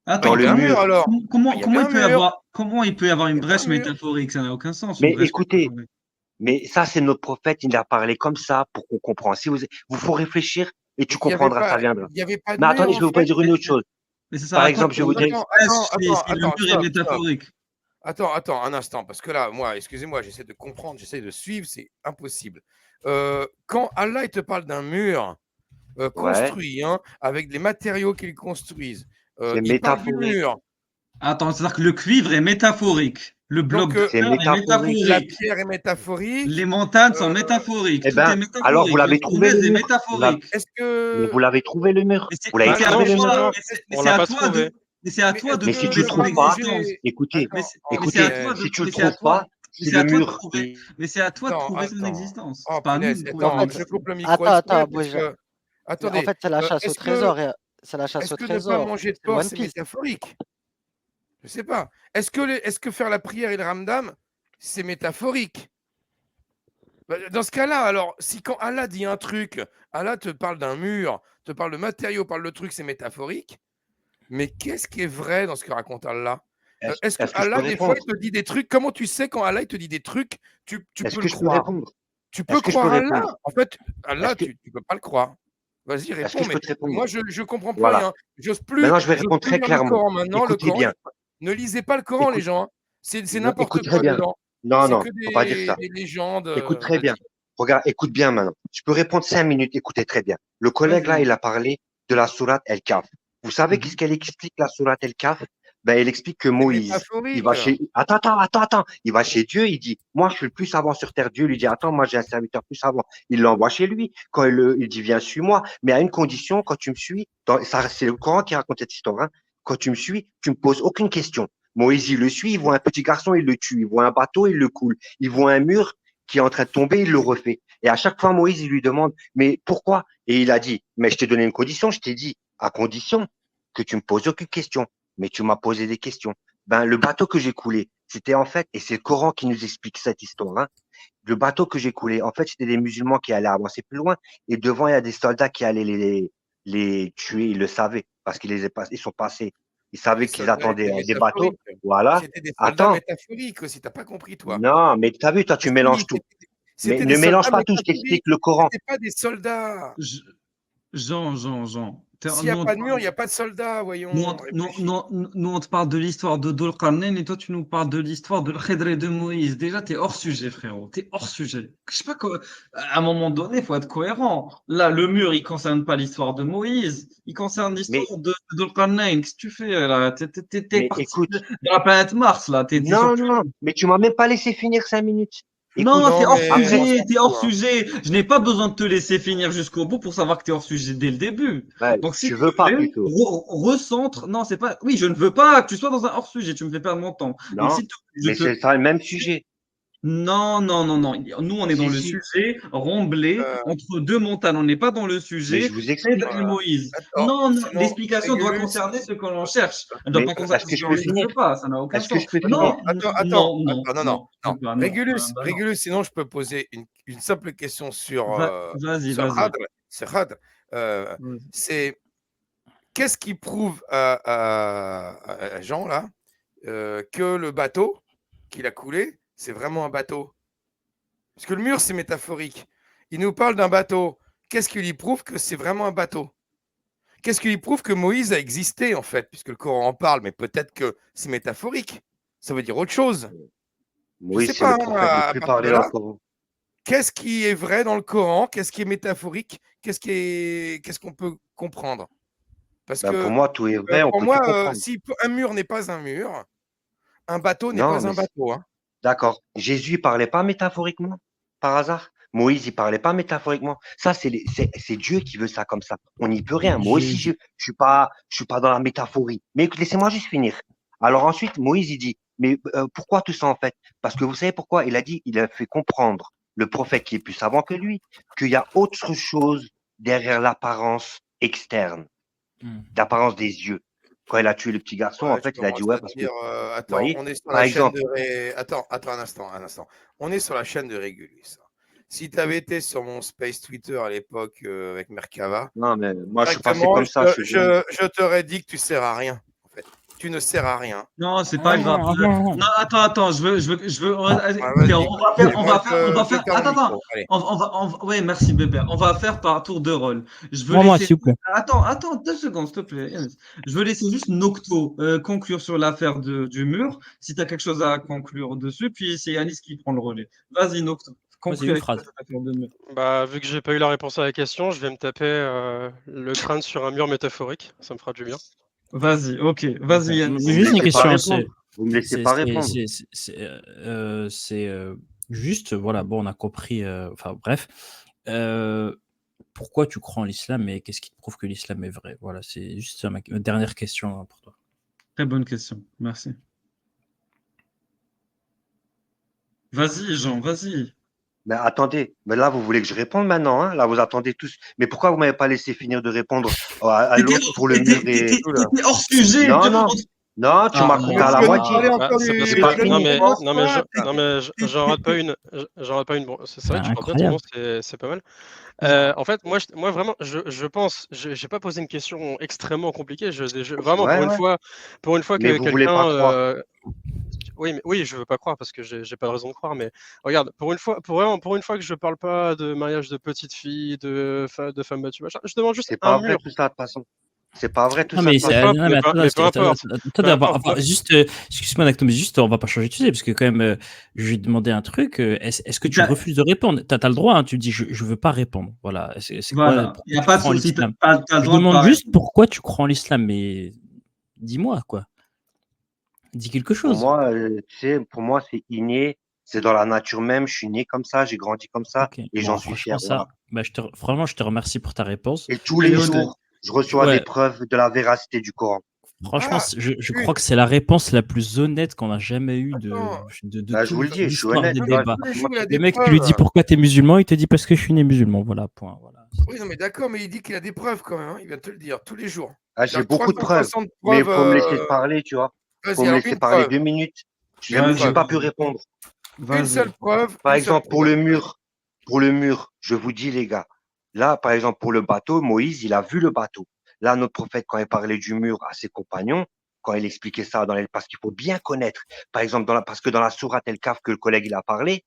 Bah, il dans y Attends, le avait un comment, mur mur. alors. comment, Il y avait comment il un peut y mur. avoir, comment il peut y avoir Il une y avait un brèche mur. métaphorique? Ça n'a aucun sens, une Mais brèche écoutez, métaphorique. mais ça, c'est notre prophète, il a parlé comme ça pour qu'on comprenne. Si vous faut réfléchir et tu Mais il y avait comprendras, ça viendra. pas de Mais mur attendez, je en vais vous fait. dire une autre chose. Mais ça sert Par à quoi de exemple, je vais faire vous une dire, brèche si le Attends, mur est stop. métaphorique? Attends, un instant, parce que là, moi, excusez-moi, j'essaie de comprendre, j'essaie de suivre, c'est impossible. Quand Allah il te parle d'un mur ouais, construit, hein, avec les matériaux qu'ils construisent, c'est il parle du métaphorique. mur. Attends, c'est-à-dire que le cuivre est métaphorique. Le bloc Donc, de C'est terre est métaphorique. la métaphorique. pierre est Les métaphorique. montagnes sont euh, métaphoriques. Eh Tout est ben, alors vous métaphorique. Le l'avez trouvé le fournaise est mur. métaphorique. Est-ce Mais vous que. l'avez trouvé le mur. Mais c'est Vous mais l'avez Bah c'est à trouvé non, le mur. toi, Justement, justement. on l'a pas trouvé. mais c'est à Mais toi est-ce de Mais si que tu prouver son trouves d'abord pas, existence. manger. écoutez, Mais Attends, c'est mais c'est à écoutez, toi punaise. de, si tu le mais c'est à trouves toi, pas, si le mur, mais c'est à toi de prouver son Attends. existence. Oh, C'est pas à nous punaise. de prouver En son Attends, fait, je existence. coupe le micro attends, exprès attends, parce Bouger. que. En Attendez. fait, c'est la chasse au Est-ce que, trésor. C'est la chasse est-ce au que ne pas trésor. manger de C'est le porc, One c'est Piece. métaphorique? Je sais pas. Est-ce que faire la prière et le ramdam, c'est métaphorique? Bah, dans ce cas-là, alors, si quand Allah dit un truc, Allah te parle d'un mur, te parle de matériaux, parle de trucs, c'est métaphorique. Mais qu'est-ce qui est vrai dans ce que raconte Allah? Est-ce que est-ce que je peux Allah, des fois, répondre? il te dit des trucs? Comment tu sais quand Allah, il te dit des trucs, tu Est-ce peux que le je peux croire? répondre? Tu peux Est-ce que je peux croire répondre? Allah? En fait, Est-ce Allah, que, tu peux pas le croire. Vas-y, est-ce que réponds, je peux mais te répondre? moi, je comprends plus Voilà. rien. Maintenant, je vais J'ose répondre plus très lire le clairement. Coran maintenant. Le Écoutez Coran, bien. ne lisez pas le Coran, les Écoute, gens, hein. C'est non, n'importe écoute très quoi bien. dedans. Non, C'est non, que faut pas dire ça. des légendes. Écoute très bien. Vas-y, Regarde, écoute bien maintenant. Je peux répondre 5 minutes. Écoutez très bien. Le collègue là, vas-y. il a parlé de la sourate El-Kahf. Vous savez qu'est-ce qu'elle explique, la sourate El-Kahf? Ben, elle explique que C'est Moïse, il métaphorique. va chez, attends. Il va chez Dieu, il dit, moi, je suis le plus savant sur terre. Dieu lui dit, attends, moi, j'ai un serviteur plus savant. Il l'envoie chez lui. Quand il dit, viens, suis-moi. Mais à une condition, quand tu me suis, ça, c'est le Coran qui raconte cette histoire, hein. Quand tu me suis, tu me poses aucune question. Moïse, il le suit, il voit un petit garçon, il le tue. Il voit un bateau, il le coule. Il voit un mur qui est en train de tomber, il le refait. Et à chaque fois, Moïse, il lui demande, mais pourquoi? Et il a dit, mais je t'ai donné une condition, je t'ai dit, à condition que tu me poses aucune question. Mais tu m'as posé des questions. Ben, le bateau que j'ai coulé, c'était en fait, et c'est le Coran qui nous explique cette histoire, hein. Le bateau que j'ai coulé, en fait, c'était des musulmans qui allaient avancer plus loin, et devant, il y a des soldats qui allaient les tuer, ils le savaient, parce ils sont passés. Ils savaient Les qu'ils soldats étaient attendaient des bateaux. métaphoriques. Voilà. C'était des soldats Attends. métaphoriques aussi. T'as pas compris, toi. Non, mais t'as vu, toi, tu Si, mélanges tout. Mais c'était des ne mélange soldats pas tout, je métaphoriques. t'explique le Coran. C'était pas des soldats. Jean. S'il n'y a pas de mur, il n'y a pas de soldats, voyons. Réfléchis. Nous, on te parle de l'histoire de Dol Qarnayn et toi, tu nous parles de l'histoire de Khidr et de Moïse. Déjà, t'es hors sujet, frérot. T'es hors sujet. Je sais pas quoi. À un moment donné, il faut être cohérent. Là, le mur, il concerne pas l'histoire de Moïse. Il concerne l'histoire Mais, de Dol Qarnayn. Qu'est-ce que tu fais, là? T'es mais parti écoute, de la planète Mars, là. T'es sur non, mais tu m'as même pas laissé finir 5 minutes. Écoute, Non, t'es Non, hors mais on après, sujet, s'en t'es hors fout, hein. sujet. Je n'ai pas besoin de te laisser finir jusqu'au bout pour savoir que t'es hors sujet dès le début. ouais, Donc, s'il tu te veux pas plaît, plutôt. recentre. Non, c'est pas. Oui, je ne veux pas que tu sois dans un hors sujet. Tu me fais perdre mon temps. Donc, Non, s'il te plaît, mais c'est ça le même sujet. Non. Nous, on est dans le Si. sujet remblai Euh, entre deux montagnes. On n'est pas dans le Mais sujet je vous explique. Khidr et voilà. Moïse. Attends, Non, sinon, l'explication doit Régulus. concerner ce que l'on cherche. Elle ne doit Mais pas concerner est-ce ce que je que peux l'on ne finir? veut pas. Ça n'a aucun Est-ce que sens. je peux finir? Attends, Je veux pas. Non. Régulus, Bah non. Régulus, sinon je peux poser une simple question Vas-y. sur Khadr. Sur Khadr. C'est qu'est-ce qui prouve à Jean, là, que le bateau qu'il a coulé, c'est vraiment un bateau? Parce que le mur, c'est métaphorique. Il nous parle d'un bateau. Qu'est-ce qui lui prouve que c'est vraiment un bateau? Qu'est-ce qui lui prouve que Moïse a existé, en fait, puisque le Coran en parle, mais peut-être que c'est métaphorique. Ça veut dire autre chose. Je ne Oui, sais c'est le pas, prophète le à plus partir de parlé dans le là, Coran. qu'est-ce qui est vrai dans le Coran? Qu'est-ce qui est métaphorique? Qu'est-ce qu'on peut comprendre? Parce Ben, pour que moi, tout est vrai, on pour peut tout moi, comprendre. si un mur n'est pas un mur, un bateau n'est Non, pas mais un bateau, hein. d'accord. Jésus, il parlait pas métaphoriquement, par hasard? Moïse, il parlait pas métaphoriquement. Ça, c'est Dieu qui veut ça comme ça. On n'y peut rien. Moi aussi, je suis pas dans la métaphorie. Mais écoute, laissez-moi juste finir. Alors ensuite, Moïse, il dit, mais pourquoi tout ça en fait? Parce que vous savez pourquoi? Il a dit, il a fait comprendre le prophète qui est plus savant que lui, qu'il y a autre chose derrière l'apparence externe, l'apparence des yeux. Quand il a tué le petit garçon, en Ouais, je fait, il a dit, commence ouais, à te parce que, dire, vous attends, voyez, on est sur par la chaîne exemple, de attends, un instant. On est sur la chaîne de Régulus. Si tu avais été sur mon space Twitter à l'époque avec Merkava, non, mais moi, je suis passé directement, comme ça, je te dis rien. je t'aurais dit que tu sers à rien. En fait. Tu ne sers à rien. Non, c'est pas grave. Non, attends, Ouais, écoutez, vas-y. Je te ferme le attends, micro. Allez. ouais, merci bébé. On va faire par tour de rôle. Je veux Moi, laisser, s'il vous plaît. attends, 2 secondes, s'il te plaît. Yanis. Je veux laisser juste Nocto conclure sur l'affaire du mur. Si tu as quelque chose à conclure dessus, puis c'est Yanis qui prend le relais. Vas-y, Nocto. Vas-y, Conclue une avec phrase. cette affaire de mur. Bah, vu que j'ai pas eu la réponse à la question, je vais me taper le crâne sur un mur métaphorique. Ça me fera du bien. Vas-y, ok. Vas-y, Vous Yanis. me Juste une laissez pas question. répondre. Vous me laissez pas répondre. C'est juste, voilà, bon, on a compris. Enfin, bref. Pourquoi tu crois en l'islam et qu'est-ce qui te prouve que l'islam est vrai? Voilà, c'est juste ça, ma dernière question hein, pour toi. Très bonne question. Merci. Vas-y, Jean, vas-y. Mais attendez, mais là, vous voulez que je réponde maintenant, hein? Là, vous attendez tous. Mais pourquoi vous m'avez pas laissé finir de répondre à l'autre pour le mur et tout, là? T'étais hors sujet. Non, non, non, tu m'as coupé à la Tu veux nous moitié. parler Bah, encore c'est du parce J'ai pas que fini. j'en rate pas une. J'en rate pas une. Bon, c'est vrai que tu parles bien ton nom, Incroyable. c'est pas mal. En fait, moi vraiment, je pense, j'ai pas posé une question extrêmement compliquée. Vraiment Ouais, ouais. pour une fois Mais que vous voulez pas croire. oui, mais oui, je veux pas croire parce que j'ai pas de raison de croire. Mais regarde, pour une fois que je parle pas de mariage de petite fille, de femmes battues, machin, je demande juste C'est un pas vrai mur. tout ça, de toute façon. C'est pas vrai tout Non, ça, de mais, toute façon. Mais attends, peu importe. Peu importe. juste, excuse-moi, Nakto, mais juste, on va pas changer de sujet, parce que quand même, je vais te demander un truc. Est-ce que tu refuses de répondre? T'as le droit, hein, tu dis, je veux pas répondre. Voilà. C'est quoi, Voilà, il n'y pourquoi a tu pas de crois en souci. l'islam? T'as le Je droit de demande pas juste répondre. pourquoi tu crois en l'islam, mais dis-moi, quoi. Dis quelque Pour chose. moi, tu sais, pour moi, c'est inné. C'est dans la nature même. Je suis né comme ça. J'ai grandi comme ça. Ok. Et j'en Bon, suis franchement, fier. Voilà. ça, bah, vraiment, je te remercie pour ta réponse. Et tous les Allez, Oded. jours, je reçois Ouais, des preuves de la véracité du Coran. franchement, Ah, je crois que c'est la réponse la plus honnête qu'on a jamais eue attends. de Bah, je vous le toute dis, je suis l'histoire honnête. des Non, mais Là, je débats. tous les vais pas jours, il a mentir. Le des mec, tu lui dis preuves. pourquoi t'es musulman, il te dit parce que je suis né musulman. Voilà, point. Voilà. Oui, non, mais d'accord, mais il dit qu'il a des preuves quand même. Hein. Il vient de te le dire tous les jours. Ah, Il j'ai a beaucoup de preuves. 360 Mais il preuves. faut me laisser parler, tu vois. Faut Vas-y, me alors laisser une parler preuve. 2 minutes. J'ai Une Vas-y, pas preuve. pu répondre. Une seule vas-y. preuve. Par Une seule exemple, preuve. pour le mur, je vous dis, les gars, là, par exemple, pour le bateau, Moïse, il a vu le bateau. Là, notre prophète, quand il parlait du mur à ses compagnons, quand il expliquait ça parce qu'il faut bien connaître, par exemple, parce que dans la sourate El-Kahf que le collègue, il a parlé,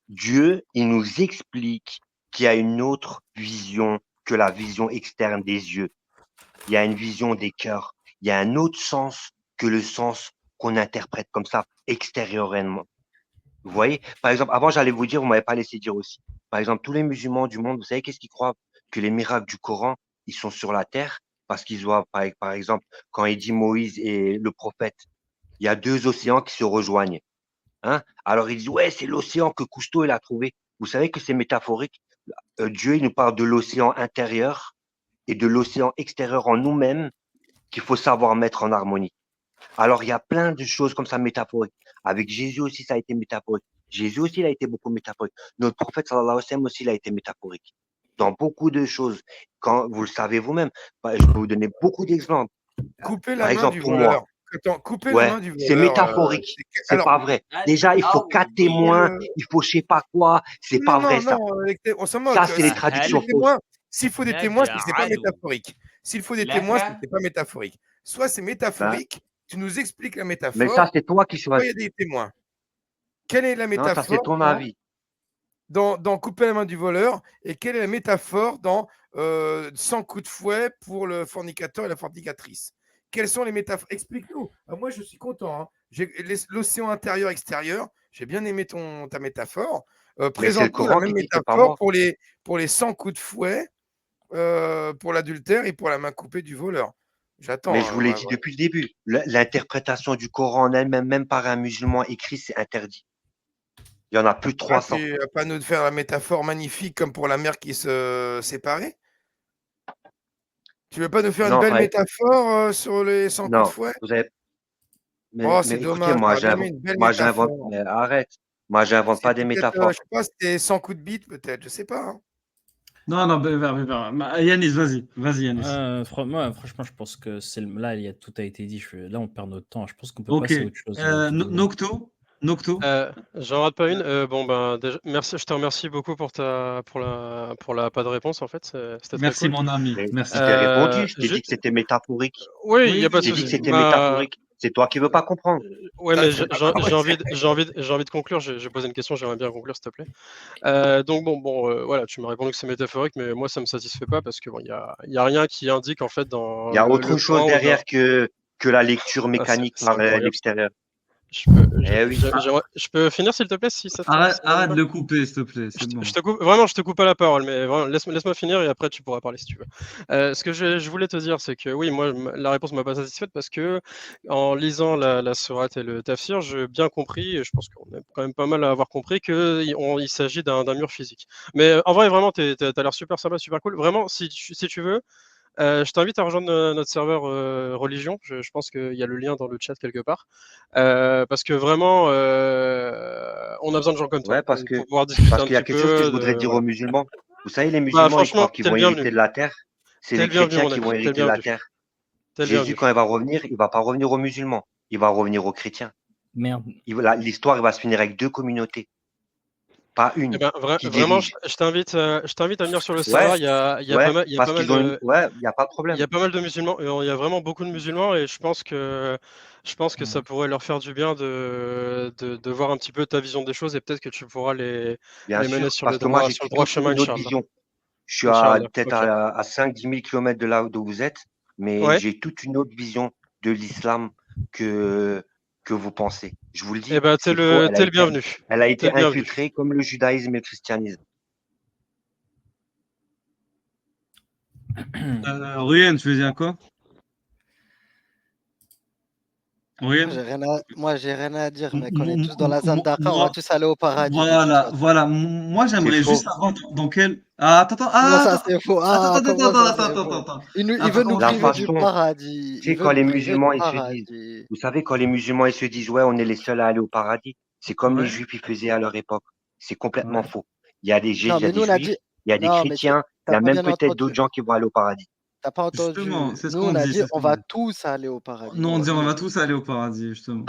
Dieu, il nous explique qu'il y a une autre vision que la vision externe des yeux. Il y a une vision des cœurs. Il y a un autre sens que le sens qu'on interprète comme ça, extérieurement. Vous voyez? Par exemple, avant, j'allais vous dire, vous m'avez pas laissé dire aussi. Par exemple, tous les musulmans du monde, vous savez qu'est-ce qu'ils croient? Que les miracles du Coran, ils sont sur la terre parce qu'ils voient, par exemple, quand il dit Moïse et le prophète, il y a 2 océans qui se rejoignent. Hein? Alors, ils disent, ouais, c'est l'océan que Cousteau, il a trouvé. Vous savez que c'est métaphorique. Dieu, il nous parle de l'océan intérieur et de l'océan extérieur en nous-mêmes qu'il faut savoir mettre en harmonie. Alors, il y a plein de choses comme ça métaphoriques. Avec Jésus aussi, ça a été métaphorique. Jésus aussi, il a été beaucoup métaphorique. Notre prophète, sallallahu alayhi wa sallam, aussi, il a été métaphorique. Dans beaucoup de choses. Quand vous le savez vous-même, je peux vous donner beaucoup d'exemples. Couper la Par main exemple, du pour voleur. moi, Attends, couper la ouais, main du c'est voleur. métaphorique. C'est alors, pas vrai. Déjà, il faut 4 témoins, il faut je sais pas quoi. C'est pas vrai, ça. on s'en moque. Ça, c'est les traductions fausses. S'il faut des témoins, c'est pas métaphorique. S'il faut des témoins, c'est pas métaphorique. Soit c'est métaphorique, tu nous expliques la Mais métaphore, ça, c'est toi qui soit il y choisis. a des témoins. Quelle est la Non, ça, c'est métaphore ton avis. dans couper la main du voleur et quelle est la métaphore dans 100 coups de fouet pour le fornicateur et la fornicatrice? Quelles sont les métaphores? Explique-nous. Moi, je suis content. Hein. L'océan intérieur-extérieur, j'ai bien aimé ta métaphore. Mais c'est le Présente-nous la Coran même qui dit, c'est pas métaphore moi. pour les 100 coups de fouet, pour l'adultère et pour la main coupée du voleur. J'attends. Mais je vous l'ai dit depuis le début. L'interprétation du Coran en elle-même, même par un musulman écrit, c'est interdit. Il y en a plus de Ah, 300. tu vas pas nous faire la métaphore magnifique comme pour la mère qui se séparait? Tu veux pas nous faire une Non, belle métaphore sur les 100 coups de non, fouet? vous avez. Oh, Mais c'est écoutez, dommage, j'aurais bien aimé une belle j'invente. métaphore. Mais arrête. Moi, j'invente pas des C'était peut-être, je métaphores. sais pas, c'était 100 coups de bite peut-être, je sais pas, hein. Non, Yanis, vas-y, Yanis. Franchement, je pense que là, tout a été dit. Là, on perd notre temps. Je pense qu'on peut Ok. passer à autre chose. Tout doucement. Nocto. J'en rate pas une. Bon ben déjà, merci, je te remercie beaucoup pour la pas de réponse en fait, c'était très Merci, cool. mon ami. Mais Merci. je t'ai répondu, je t'ai Ju- dit que c'était métaphorique. Oui, il Oui, n'y a pas Je de t'ai dit que souci. c'était Bah, métaphorique. C'est toi qui veux pas comprendre. ouais, Ça, mais c'est pas grave, j'ai envie de conclure. J'ai posé une question, j'aimerais bien conclure, s'il te plaît. Donc voilà, tu m'as répondu que c'est métaphorique, mais moi ça me satisfait pas parce que bon, il y a rien qui indique en fait Il dans y a le autre chose Coran ou dans. derrière que la lecture Ah, mécanique c'est par incroyable. l'extérieur. Je Eh oui. je peux finir s'il te plaît si ça te Arrête va. de le couper, s'il te plaît. C'est bon. Je te coupe, vraiment, je te coupe pas la parole, mais vraiment, laisse-moi finir et après tu pourras parler si tu veux. Ce que je voulais te dire, c'est que oui, moi, la réponse m'a pas satisfaite parce que en lisant la sourate et le tafsir, j'ai bien compris, et je pense qu'on est quand même pas mal à avoir compris qu'il s'agit d'un mur physique. Mais en vrai, vraiment, t'as l'air super sympa, super cool. Vraiment, si tu veux, je t'invite à rejoindre notre serveur religion. Je pense qu'il y a le lien dans le chat quelque part. Parce que vraiment, on a besoin de gens comme toi Ouais, pour pouvoir discuter parce un qu'il y a petit quelque chose que je peu. voudrais dire Voilà. aux musulmans. Vous savez, les Bah, musulmans, ils franchement, croient qu'ils t'es le vont bienvenu. hériter de la terre. C'est T'es les le bienvenu, chrétiens mon qui ami. vont T'es le hériter de la bienvenu. terre. T'es le Jésus, bienvenu. quand il va revenir, il va pas revenir aux musulmans. Il va revenir aux chrétiens. Merde. L'histoire, il va se finir avec deux communautés, pas Eh une, ben, qui vraiment, dirige. je t'invite à venir sur le Ouais, serveur. ouais, Il y a parce pas mal qu'ils ont une. de, Ouais, il n'y a pas de il y problème. a pas mal de musulmans. Il y a vraiment beaucoup de musulmans et je pense que ça Ouais. pourrait leur faire du bien de voir un petit peu ta vision des choses et peut-être que tu pourras Bien les mener sûr, parce que moi, j'ai sur le droit toute chemin, une autre Inch'Allah. vision. Je suis Inch'Allah. peut-être Ok. à 5-10 000 kilomètres de là où vous êtes, mais Ouais. j'ai toute une autre vision de l'islam que, que vous pensez. Je vous le Eh dis, ben, c'est faux. t'es le bienvenu. Elle a T'es été le bienvenu. infiltrée comme le judaïsme et le christianisme. Ruyen, tu veux dire quoi? Ruyen? Moi, j'ai rien à dire, M- mec. On est m- tous dans la zone m- d'Aqa, on va Moi, tous aller au paradis, de toute façon. Moi, C'est j'aimerais juste faux. savoir dans quel. Ah, Comment ça, c'est faux? Ah, comment ça, c'est faux? attends. Il Attends, veut nous comment je La priver t'explique? du façon, paradis. tu Il sais, veut quand nous les priver du musulmans, ils se disent, paradis. vous savez, quand les musulmans, ils se disent, ouais, on est les seuls à aller au paradis, c'est comme les Ouais, juifs, ils faisaient à leur époque. C'est complètement ouais. faux. Il Non, y a mais des nous, on a juifs, dit. il y a des Non, mais chrétiens, il y t'as a pas même bien peut-être d'autres entendu. gens qui vont aller au paradis. T'as pas Justement, entendu. c'est ce Nous, qu'on on a dit, dit, c'est ce on qu'on va dit. tous aller au paradis. Non, on dit on va Nous. tous aller au paradis, justement.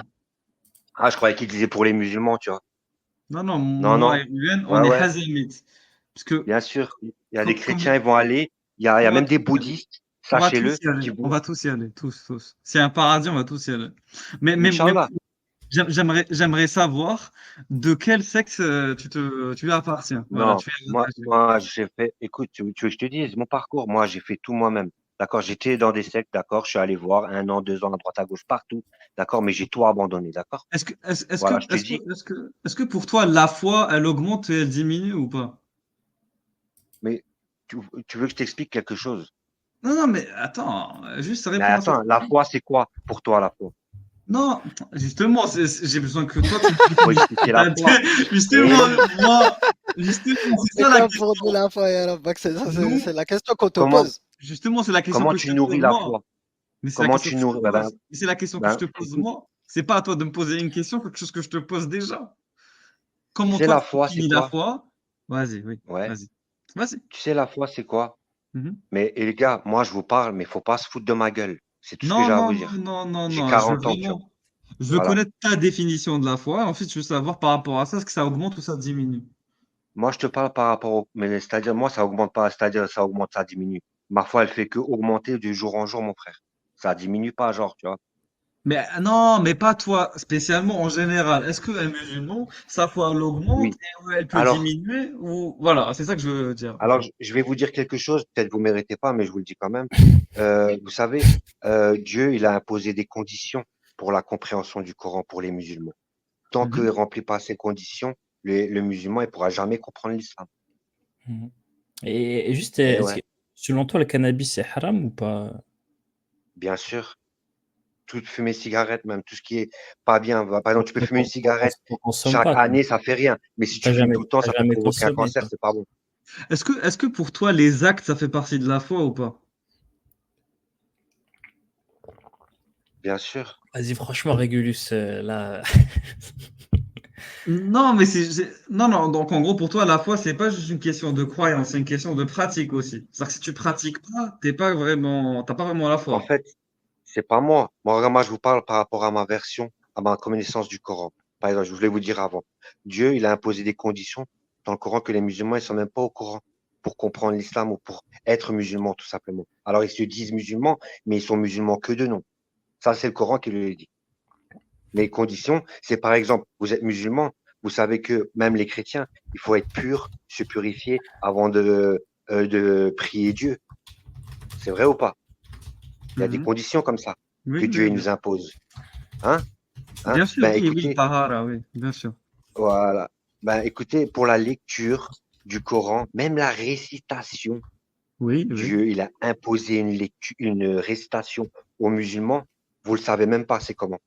Ah, je croyais qu'ils disaient pour les musulmans, tu vois. Non, Non, moi non. et Ruyen, on Ouais, est ouais. hazimites. Parce que, Bien sûr, il y a des chrétiens, comme, ils vont aller. Il y a on va même des tous y aller. bouddhistes, On va tous sachez-le, y aller. qui On vont. va tous y aller. Tous. C'est un paradis, on va tous y aller. Mais Inch'Allah. j'aimerais savoir de quel sexe tu appartiens. Voilà, Non, tu es rattaché. j'ai fait. Écoute, tu veux que je te dise mon parcours? Moi, j'ai fait tout moi-même. D'accord, j'étais dans des sectes, d'accord, je suis allé voir 1 an, 2 ans, à droite, à gauche, partout, d'accord, mais j'ai tout abandonné, d'accord? Voilà, je te dis, Est-ce que pour toi, la foi, elle augmente et elle diminue ou pas? mais tu veux que je t'explique quelque chose? Non, mais attends, juste Mais réponds à cette attends, la question. foi, c'est quoi pour toi, la foi? Non, justement, j'ai besoin que toi, tu Faut expliquer la foi. Justement, Eh oui, moi, justement, c'est C'est ça la comme pour question. nous la foi, ya Rabbak, Nous, c'est la question qu'on te comment, pose. justement, c'est la question comment que je tu te nourris pose la moi. foi? Mais c'est la Comment question tu que je te nourris? pose. Mais c'est la question que je te pose Écoute, moi. C'est pas à toi de me poser une question, quelque chose que je te pose déjà. tu Comment sais, toi la tu foi, c'est définis la quoi? foi? Vas-y, oui, Ouais. vas-y. Vas-y. Tu sais, la foi, c'est quoi? Mhm. Mais et les gars, moi, je vous parle, mais faut pas se foutre de ma gueule. C'est tout ce que Non, j'ai à non, vous non, dire. non, non, J'ai non. 40 ans, tu vois. Je veux Voilà. connaître ta définition de la foi. Ensuite, je veux savoir par rapport à ça, est-ce que ça augmente ou ça diminue? Moi, je te parle par rapport au. Mais c'est-à-dire, moi, ça augmente pas. C'est-à-dire, ça augmente, ça diminue. Ma foi, elle fait que augmenter de jour en jour, mon frère. Ça diminue pas, genre, tu vois. Mais non, mais pas toi spécialement en général. Est-ce qu'un musulman, sa foi elle augmente Oui. et elle peut Alors, diminuer ou voilà, c'est ça que je veux dire en fait. je vais vous dire quelque chose. Peut-être vous méritez pas, mais je vous le dis quand même. Vous savez, Dieu, il a imposé des conditions pour la compréhension du Coran pour les musulmans. Tant qu'il ne Mhm. remplit pas ces conditions, le musulman, il pourra jamais comprendre l'islam. Mhm. Et juste, Et est-ce ouais, que selon toi, le cannabis c'est haram ou pas? bien sûr. tout fumer cigarette, même tout ce qui est pas bien. Par exemple, tu peux fumer une cigarette On consomme chaque pas, quoi. année, ça fait rien. Mais si tu T'as fumes jamais, tout le temps, t'as ça peut jamais provoquer un consommé, cancer, toi. c'est pas bon. Est-ce que pour toi, les actes, ça fait partie de la foi ou pas? Bien sûr. Vas-y, franchement, Régulus, là. Non, mais non, non. Donc, en gros, pour toi, la foi, c'est pas juste une question de croyance, c'est une question de pratique aussi. C'est-à-dire que si tu pratiques pas, t'as pas vraiment la En foi. fait, c'est pas moi. Moi, regarde, moi, je vous parle par rapport à ma version, à ma connaissance du Coran. Par exemple, je voulais vous dire avant. Dieu, il a imposé des conditions dans le Coran que les musulmans, ils sont même pas au courant pour comprendre l'islam ou pour être musulmans, tout simplement. Alors, ils se disent musulmans, mais ils sont musulmans que de nom. Ça, c'est le Coran qui le dit. Les conditions, c'est par exemple, vous êtes musulman, vous savez que même les chrétiens, il faut être pur, se purifier avant de prier Dieu. C'est vrai ou pas? Il y a des Mhm. conditions comme ça que Oui, Dieu oui, il nous impose. Hein? Hein? bien sûr, Ben oui, oui, écoutez, tahara, oui, bien sûr. voilà. Ben écoutez, pour la lecture du Coran, même la récitation, Oui, oui. Dieu il a imposé une récitation aux musulmans. Vous le savez même pas, c'est comment.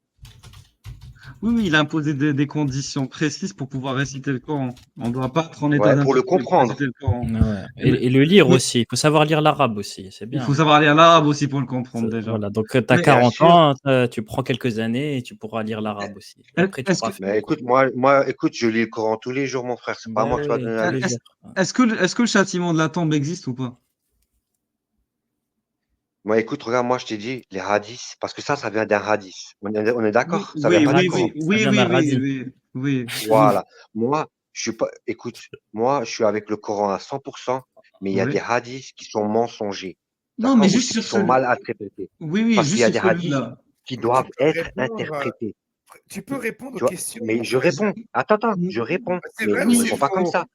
Oui, oui, il a imposé des conditions précises pour pouvoir réciter le Coran. On ne doit pas être en état Ouais, pour le d'impurité pour réciter comprendre. le Coran. Ouais. Mais, Et le lire mais aussi. Il faut savoir lire l'arabe aussi. C'est il bien. faut savoir lire l'arabe aussi pour le comprendre déjà. Voilà. Donc, tu as Mais Bien 40 sûr. ans, tu prends quelques années et tu pourras lire l'arabe aussi. Et après, tu est-ce pourras que, faire Mais le écoute, Coran. écoute, je lis le Coran tous les jours, mon frère. C'est pas Bah moi qui va oui, donner tous la les leçon. jours. est-ce que le châtiment de la tombe existe ou pas? Moi, écoute, regarde, moi, je t'ai dit les hadiths, parce que ça vient d'un hadith. On est Oui, d'accord? Ça vient oui, pas du oui, Radis, Coran. oui, ça oui, vient oui, d'un oui, radis. oui, oui, oui, Voilà. Moi, je suis pas, écoute, moi, je suis avec le Coran à 100%, mais il y a des oui. hadiths qui sont mensongers, Non, mais d'accord? Ou juste qui sur sont celui. mal interprétés. Oui, oui, Parce qu'il juste y a sur des hadiths celui-là. qui Tu doivent peux être répondre, interprétés. tu peux répondre aux Tu vois? questions, Mais mon je frère. réponds. Attends, attends, je réponds. C'est Mais vrai ou on c'est répond pas comme faux? ça.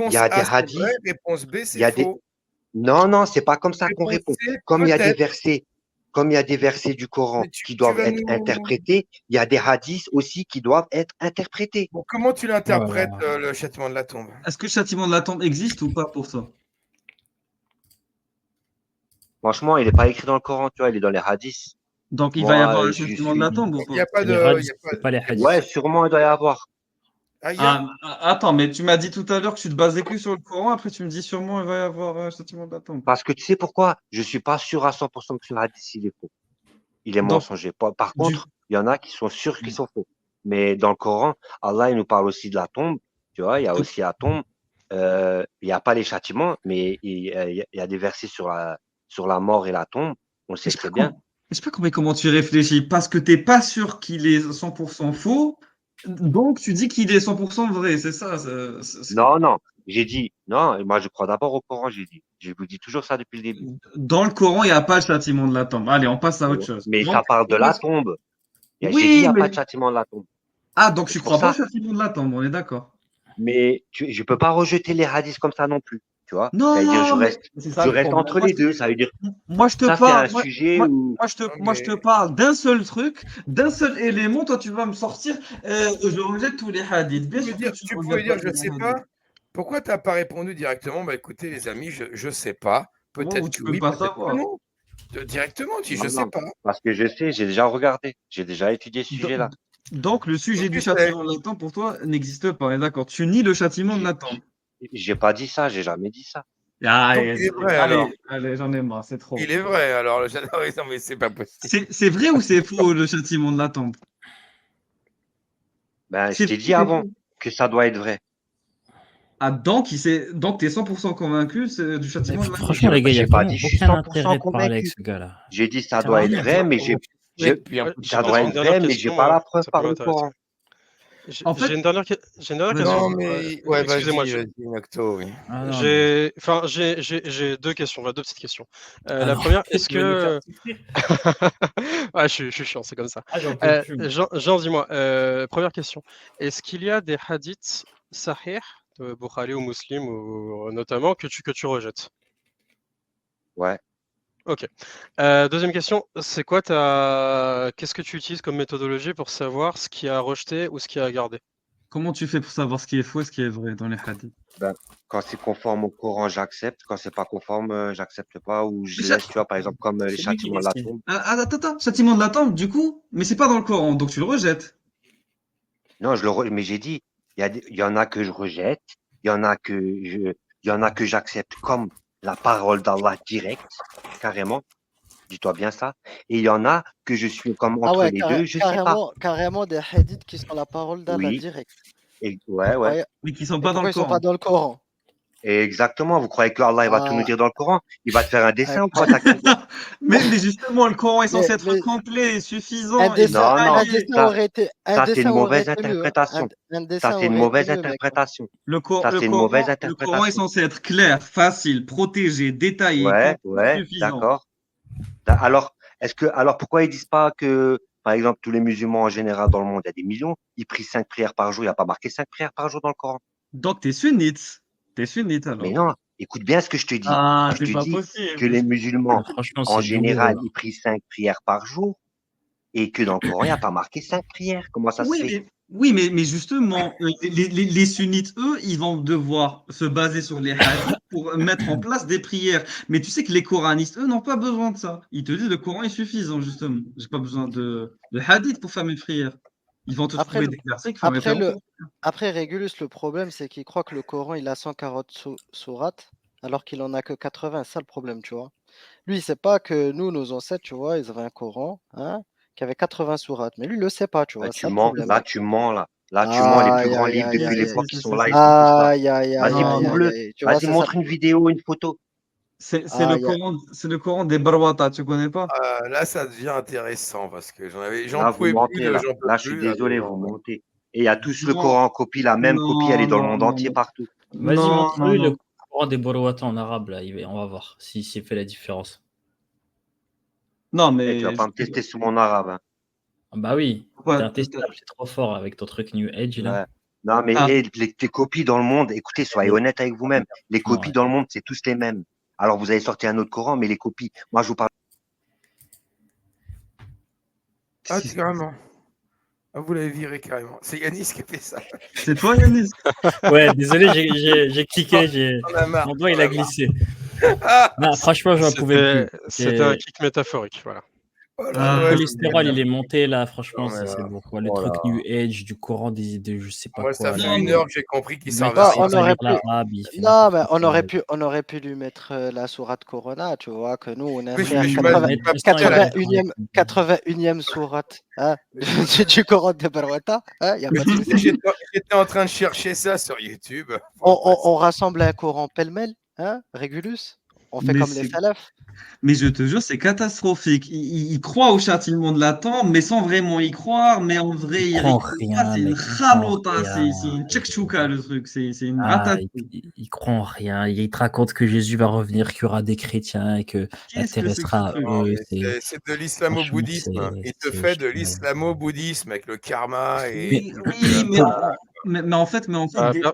Il y Réponse a des A, c'est vrai. hadiths, Réponse B, il c'est y a des, faux. non, non, c'est pas comme ça qu'on Réponse répond. C, Comme il y a des peut-être. versets, comme il y a des versets du Mais Coran tu, qui tu doivent vas être nous. interprétés, il y a des hadiths aussi qui doivent être interprétés. Bon, comment tu Voilà. l'interprètes, le châtiment de la tombe? Est-ce que le châtiment de la tombe existe ou pas pour toi? Franchement, il n'est pas écrit dans le Coran, tu vois, il est dans les hadiths. Donc, il va y avoir Moi, un je châtiment de la suis. tombe ou Il n'y a pas? pas C'est les de. Il y radis, a pas, c'est pas les il y a pas Ouais, hadiths. de- sûrement, il doit y avoir. Ah, il y a? Attends, mais tu m'as dit tout à l'heure que tu te basais que sur le Coran, après tu me dis sûrement il va y avoir un châtiment de la tombe. Parce que tu sais pourquoi? Je suis pas sûr à 100% que ce hadith, il est faux. Il est Donc, mensonger. Par du... contre, il y en a qui sont sûrs qu'ils sont faux. Mais dans le Coran, Allah, il nous parle aussi de la tombe. Tu vois, il y a aussi la tombe. Il n'y a pas les châtiments, mais il y a des versets sur la mort et la tombe. On le Je sait sais pas très bien. je sais pas comment tu réfléchis, parce que t'es pas sûr qu'il est 100% faux, donc tu dis qu'il est 100% vrai, c'est ça. Non, non. J'ai dit, non, moi je crois d'abord au Coran, j'ai dit. Je vous dis toujours ça depuis le début. Dans le Coran, il n'y a pas le châtiment de la tombe. Allez, on passe à autre chose. Mais Donc, ça parle de la tombe. J'ai dit, il n'y oui, a pas de mais... châtiment de la tombe. Ah, donc tu C'est pour crois pas au ça. châtiment de la tombe, on est d'accord. Mais je peux pas rejeter les hadiths comme ça non plus. Tu vois? Ça veut dire, Non, mais c'est ça je le reste problème. entre les deux. Ça veut dire, Moi, je te ça c'est parle, un sujet moi, où, Non, moi, je te mais parle d'un seul truc, d'un seul élément. Toi, tu vas me sortir. Je rejette tous les hadiths. Bien sûr que tu ne tu pouvais rejettes pas dire, tous je les sais pas. hadiths. Pourquoi tu n'as pas répondu directement? Bah écoutez, les amis, je sais pas. Ou Peut-être tu que peux oui, pas peut-être que savoir. non. Directement, tu dis, je non, sais non, pas. parce que je sais, j'ai déjà regardé, j'ai déjà étudié ce Do- sujet-là. Donc, le Donc sujet du tu sais. châtiment de la tombe pour toi n'existe pas. On est d'accord. Tu nies le châtiment de J'ai la tombe. j'ai pas dit ça, j'ai jamais dit ça. Ah, Donc il est vrai alors. allez, allez, j'en ai marre, c'est trop. Il est vrai alors. Non, mais c'est pas possible. C'est vrai ou c'est faux le châtiment de la tombe? Ben, je C'est vrai t'ai ou dit c'est avant faux? que ça doit être vrai. Ah, donc t'es 100% convaincu du Mais châtiment de la tombe. franchement, les gars, il n'y a J'ai pas vraiment dit je suis aucun 100% intérêt de parler avec convaincu. ce gars-là. J'ai dit Ça ça sert à doit être rien. vrai, mais Et puis en Ouais, plus, j'ai ça doit j'ai être une dernière vrai, mais j'ai question, pas moi. la preuve Ça peut par le m'intéresser. Coran. En fait, J'ai une dernière vas-y. question. non, mais ouais, Excusez-moi, vas-y, Nocto, oui. Ah non, mais j'ai deux questions, enfin, deux petites questions. ah La non, première, est-ce tu vas nous faire que souffrir. ouais, je suis chiant, c'est comme ça. Ah, j'en peux plus. Jean, dis-moi, première question. Est-ce qu'il y a des hadiths sahih de Bukhari ou Muslim ou notamment que tu rejettes? Ouais. Ok. Deuxième question, c'est quoi qu'est-ce que tu utilises comme méthodologie pour savoir ce qui a rejeté ou ce qui a gardé? Comment tu fais pour savoir ce qui est faux et ce qui est vrai dans les hadiths? Ben, quand c'est conforme au Coran, j'accepte. Quand c'est pas conforme, j'accepte pas ou je Mais ça, laisse, tu vois, par exemple, comme les C'est lui qui châtiments de la décide. tombe. attends, châtiment de la tombe, du coup, mais c'est pas dans le Coran, donc tu le rejettes. Non, mais j'ai dit, il y en a que je rejette, il y en a que il y en a que j'accepte comme la parole d'Allah directe, carrément. Dis-toi bien ça. Et il y en a que je suis comme Ah entre ouais, les deux, je sais pas. carrément des hadiths qui sont la parole d'Allah Oui, direct. et Vous ouais. croyez... Mais qui sont Et pas dans pourquoi le ils sont pas Coran. dans le Coran? Et exactement. Vous croyez que Allah, il va tout nous Ah, dire dans le Coran? Il va te faire un dessin ou quoi, incroyable. ta crise? Mais justement, le Coran est censé être Mais complet, suffisant et Non, non. détaillé. un Ça, c'est une dessin aurait mauvaise été mieux. Hein. interprétation. Un Ça, dessin c'est une aurait été mauvaise mieux, mec. interprétation. Ça, Le c'est une mauvaise Coran est interprétation. censé être clair, facile, protégé, détaillé, complet, Ouais, suffisant. d'accord. Alors, alors pourquoi ils disent pas que, par exemple, tous les musulmans en général dans le monde, il y a des millions, ils prient 5 prières par jour, il n'y a pas marqué 5 prières par jour dans le Coran. Donc, t'es sunnite. T'es sunnite Mais alors. non, écoute bien ce que je te dis. Ah, Je c'est te pas dis que possible. les musulmans, Franchement, en c'est douloureux. général, ils prient 5 prières par jour et que dans le Coran, il n'y a pas marqué 5 prières. Comment ça se fait? Mais justement, les sunnites, eux, ils vont devoir se baser sur les hadiths pour mettre en place des prières. Mais tu sais que les coranistes, eux, n'ont pas besoin de ça. Ils te disent le Coran est suffisant, justement. J'ai pas besoin de hadith pour faire mes prières. Ils vont te Après, trouver le, des versets qui vont après, le, référencer. après Régulus, le problème, c'est qu'il croit que le Coran, il a 140 sourates, alors qu'il en a que 80. C'est ça le problème, tu vois. Lui, il sait pas que nous, nos ancêtres, tu vois, ils avaient un Coran, hein, qui avait 80 sourates. Mais lui, il le sait pas, tu Là, vois. C'est tu ça le mens. problème. Là, tu mens, là. Là, tu mens. Les plus Aïe, grands aïe, livres aïe, depuis aïe, l'époque, ils sont là, Si. ils sont tous là. aïe, aïe, aïe, Vas-y, Non, aïe, non. aïe, prouve-le. aïe. Tu vois, Vas-y, c'est ça. montre une vidéo, une photo. Aïe, aïe. C'est le Coran des Barwata, tu connais pas? Là, ça devient intéressant parce que j'en Là, vous pouvais plus mentez, de là. j'en peux Là, je suis plus. Là, désolé, vous mentez. Et il y a tous le Non, Coran en copie, la même copie, elle est dans le monde entier, non. partout. Vas-y, Non, non, montre-lui le non. Coran des Borowata en arabe, là. On va voir s'il fait la différence. Non, Et tu vas mais pas me tester sur mon arabe, hein. Ah bah oui, t'es pourquoi- intestable, c'est trop fort avec ton truc New Age, là. Ouais. Non, mais Ah, les copies dans le monde, écoutez, soyez honnête avec vous-même. Les Non, copies dans le monde, c'est tous les mêmes. Alors, vous avez sorti un autre Coran, mais les copies, moi, je vous parle. Ah, si- carrément. Ah, vous l'avez viré carrément. C'est Yanis qui a fait ça. c'est toi, Yanis? Ouais, désolé, j'ai cliqué, On a marre. mon doigt, on il a a marre. glissé. Ah, Non, franchement, j'en pouvais plus. C'était un kick métaphorique, voilà. oh là, Ah, Le ouais, cholestérol, il est monté, là, franchement, non, mais c'est là, bon, quoi. Le Oh truc là. New Age, du Coran, de je sais pas moi, ça quoi, là. fait non, une mais heure que j'ai compris qu'il Le mec, servait il à Bah, rien. sait on pas aurait lire pu. l'arabe, il fait Non, mais n'importe quoi. on aurait pu lui mettre la sourate Corona, tu vois, que nous, on est Oui, frère je Il va le 80 mettre, m'imagine l'instant, il va le 81e, mettre. 81e sourate hein, du Coran de Barwata, il n'y a pas de souci. J'étais en train de chercher ça sur YouTube. On rassemble un Coran pêle-mêle, hein, Régulus. On fait mais comme les c'est salafs. Mais je te jure, c'est catastrophique. Il croit au châtiment de la tombe, mais sans vraiment y croire. Mais en vrai, Il il croit en rigole pas. rien, C'est une mec, il croit en ralota, rien. c'est une tchèque-chouka, le truc. C'est une Ah, ratatouille. il croit en rien. Il te raconte que Jésus va revenir, qu'il y aura des chrétiens et que la Qu'est-ce terre que elle c'est que ce sera à truc? Non, eux. mais c'est de Franchement, l'islamo-bouddhisme. Il te fait de l'islamo-bouddhisme avec le karma et Oui, des trucs. oui, mais en fait,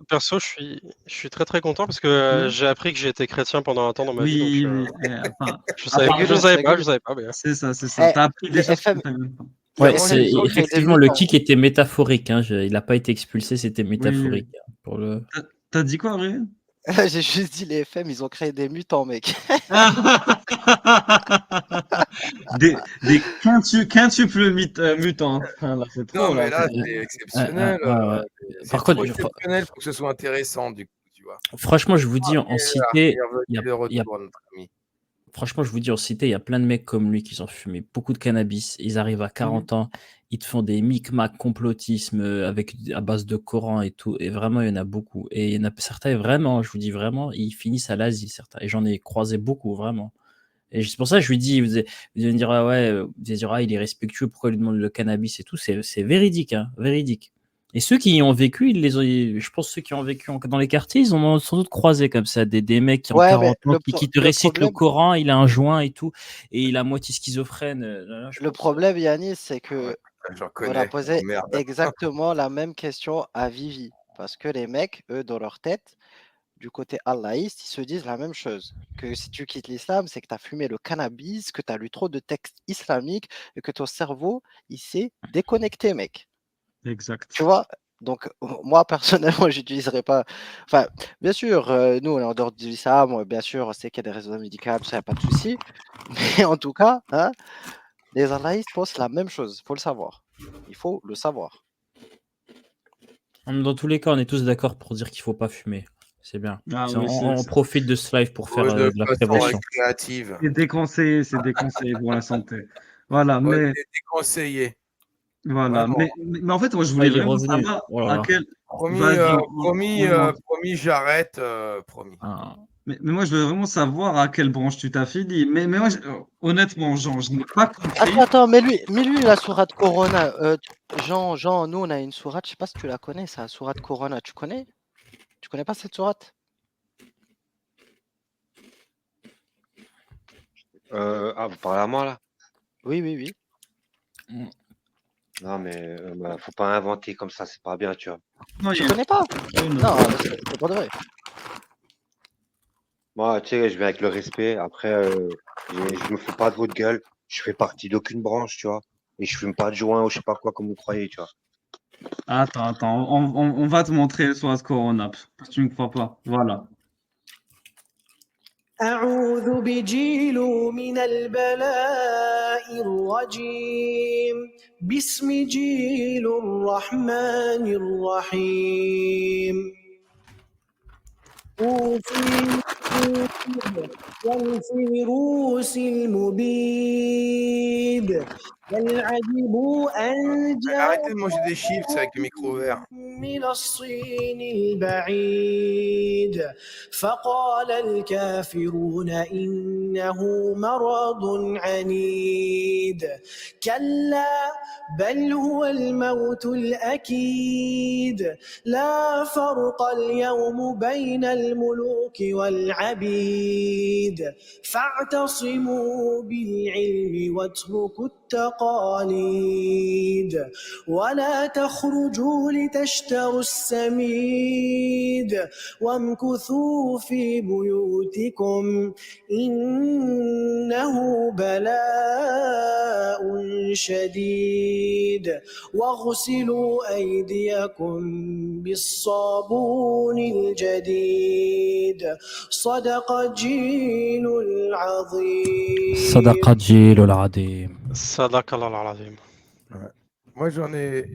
Perso, je suis très très content parce que j'ai appris que j'ai été chrétien pendant un temps dans ma vie, donc oui, oui. Enfin, je Régulus, savais pas, Régulus. je savais pas. Mais... c'est ça, c'est ça. Eh, T'as appris des les choses que FM, tu savais même pas. les Ouais, Comment FM, il ils ont créé des effectivement, le mutants. kick était métaphorique. Hein. Il n'a pas été expulsé, c'était Oui, métaphorique. oui. Hein, pour le... T'as dit quoi, Ré? J'ai juste dit les FM, ils ont créé des mutants, mec. Des quintuples mutants. Enfin, là, c'est Non, trop, mais là. là, c'est exceptionnel. Ouais, ouais. C'est Par trop contre, exceptionnel pour que ce soit intéressant, du coup, tu vois. franchement, je vous dis, en Il cité, est revenu il y de a retour, notre ami. franchement, je vous dis, en cité, il y a plein de mecs comme lui qui ont fumé beaucoup de cannabis. Ils arrivent à 40 ans, ils te font des micmacs complotisme à base de Coran et tout. Et vraiment, il y en a beaucoup. Et il y en a certains, vraiment, je vous dis vraiment, ils finissent à l'asile, certains. Et j'en ai croisé beaucoup, vraiment. Et c'est pour ça que je lui dis, vous allez me dire, ah ouais, vous allez dire, ah, il est respectueux, pourquoi il lui demande le cannabis et tout. C'est véridique, hein, véridique. Et ceux qui y ont vécu, je pense que ceux qui ont vécu dans les quartiers, ils en ont sans doute croisé comme ça, des mecs qui ont Ouais, 40 mais ans, qui te récitent le Coran, il a un joint et tout, et il est à moitié schizophrène. le problème, Yanis, c'est que J'en on a connais. posé Merde. exactement la même question à Vivi. Parce que les mecs, eux, dans leur tête, du côté allahiste, ils se disent la même chose. Que si tu quittes l'islam, c'est que tu as fumé le cannabis, que tu as lu trop de textes islamiques et que ton cerveau, il s'est déconnecté, mec. Exact. Tu vois, Donc, moi, personnellement, j'utiliserai pas. Enfin, bien sûr, nous, on est en dehors de l'islam, bien sûr, on sait qu'il y a des raisons médicales, ça, il n'y a pas de souci. Mais en tout cas, hein, les analystes pensent la même chose, il faut le savoir. Il faut le savoir. Dans tous les cas, on est tous d'accord pour dire qu'il faut pas fumer. C'est bien. Ah On, oui, on profite de ce live pour faire Ouais, de de la façon prévention. récréative. c'est déconseillé pour la santé. Voilà, Ouais, mais c'est déconseillé. voilà, Vraiment. mais en fait, moi, je Ah, voulais il est vraiment revenu. savoir Oh là à là. quel. Promis, Vas-y, promis, j'arrête, promis. Ah. mais moi, je veux vraiment savoir à quelle branche tu t'affilies. Mais moi, honnêtement, Jean, je n'ai pas compris. Attends, mais lui, la sourate Corona, Jean, nous, on a une sourate, je sais pas si tu la connais, ça, sourate Corona, tu connais? Tu connais pas cette sourate? Ah, vous parlez à moi là? Oui, oui, oui. Non, mais faut pas inventer comme ça, c'est pas bien, tu vois. Non, Tu connais pas? Non, c'est pas vrai. Moi, tu sais, je viens avec le respect. Après, je me fous pas de votre gueule. Je fais partie d'aucune branche, tu vois. Et je fume pas de joint ou je sais pas quoi comme vous croyez, tu vois. Attends, on va te montrer sur la Corona, parce que tu ne crois pas. Voilà. أعوذ بجيل من البلاء الرجيم باسم جيل الرحمن الرحيم أوفي والفيروس المبيد بل عجبوا أن Arrêtez de manger des chips avec le micro ouvert. من الصين البعيد فقال الكافرون إنه مرض عنيد كلا بل هو الموت الأكيد لا فرق اليوم بين الملوك والعبيد فاعتصموا بالعلم واتركوا التقاليد ولا تخرجوا لتشتروا السميد وامكثوا في بيوتكم إنه بلاء شديد واغسلوا أيديكم بالصابون الجديد صدق جيل العظيم صدق الجيل العظيم. Sadakallah al-azim. Moi, j'en ai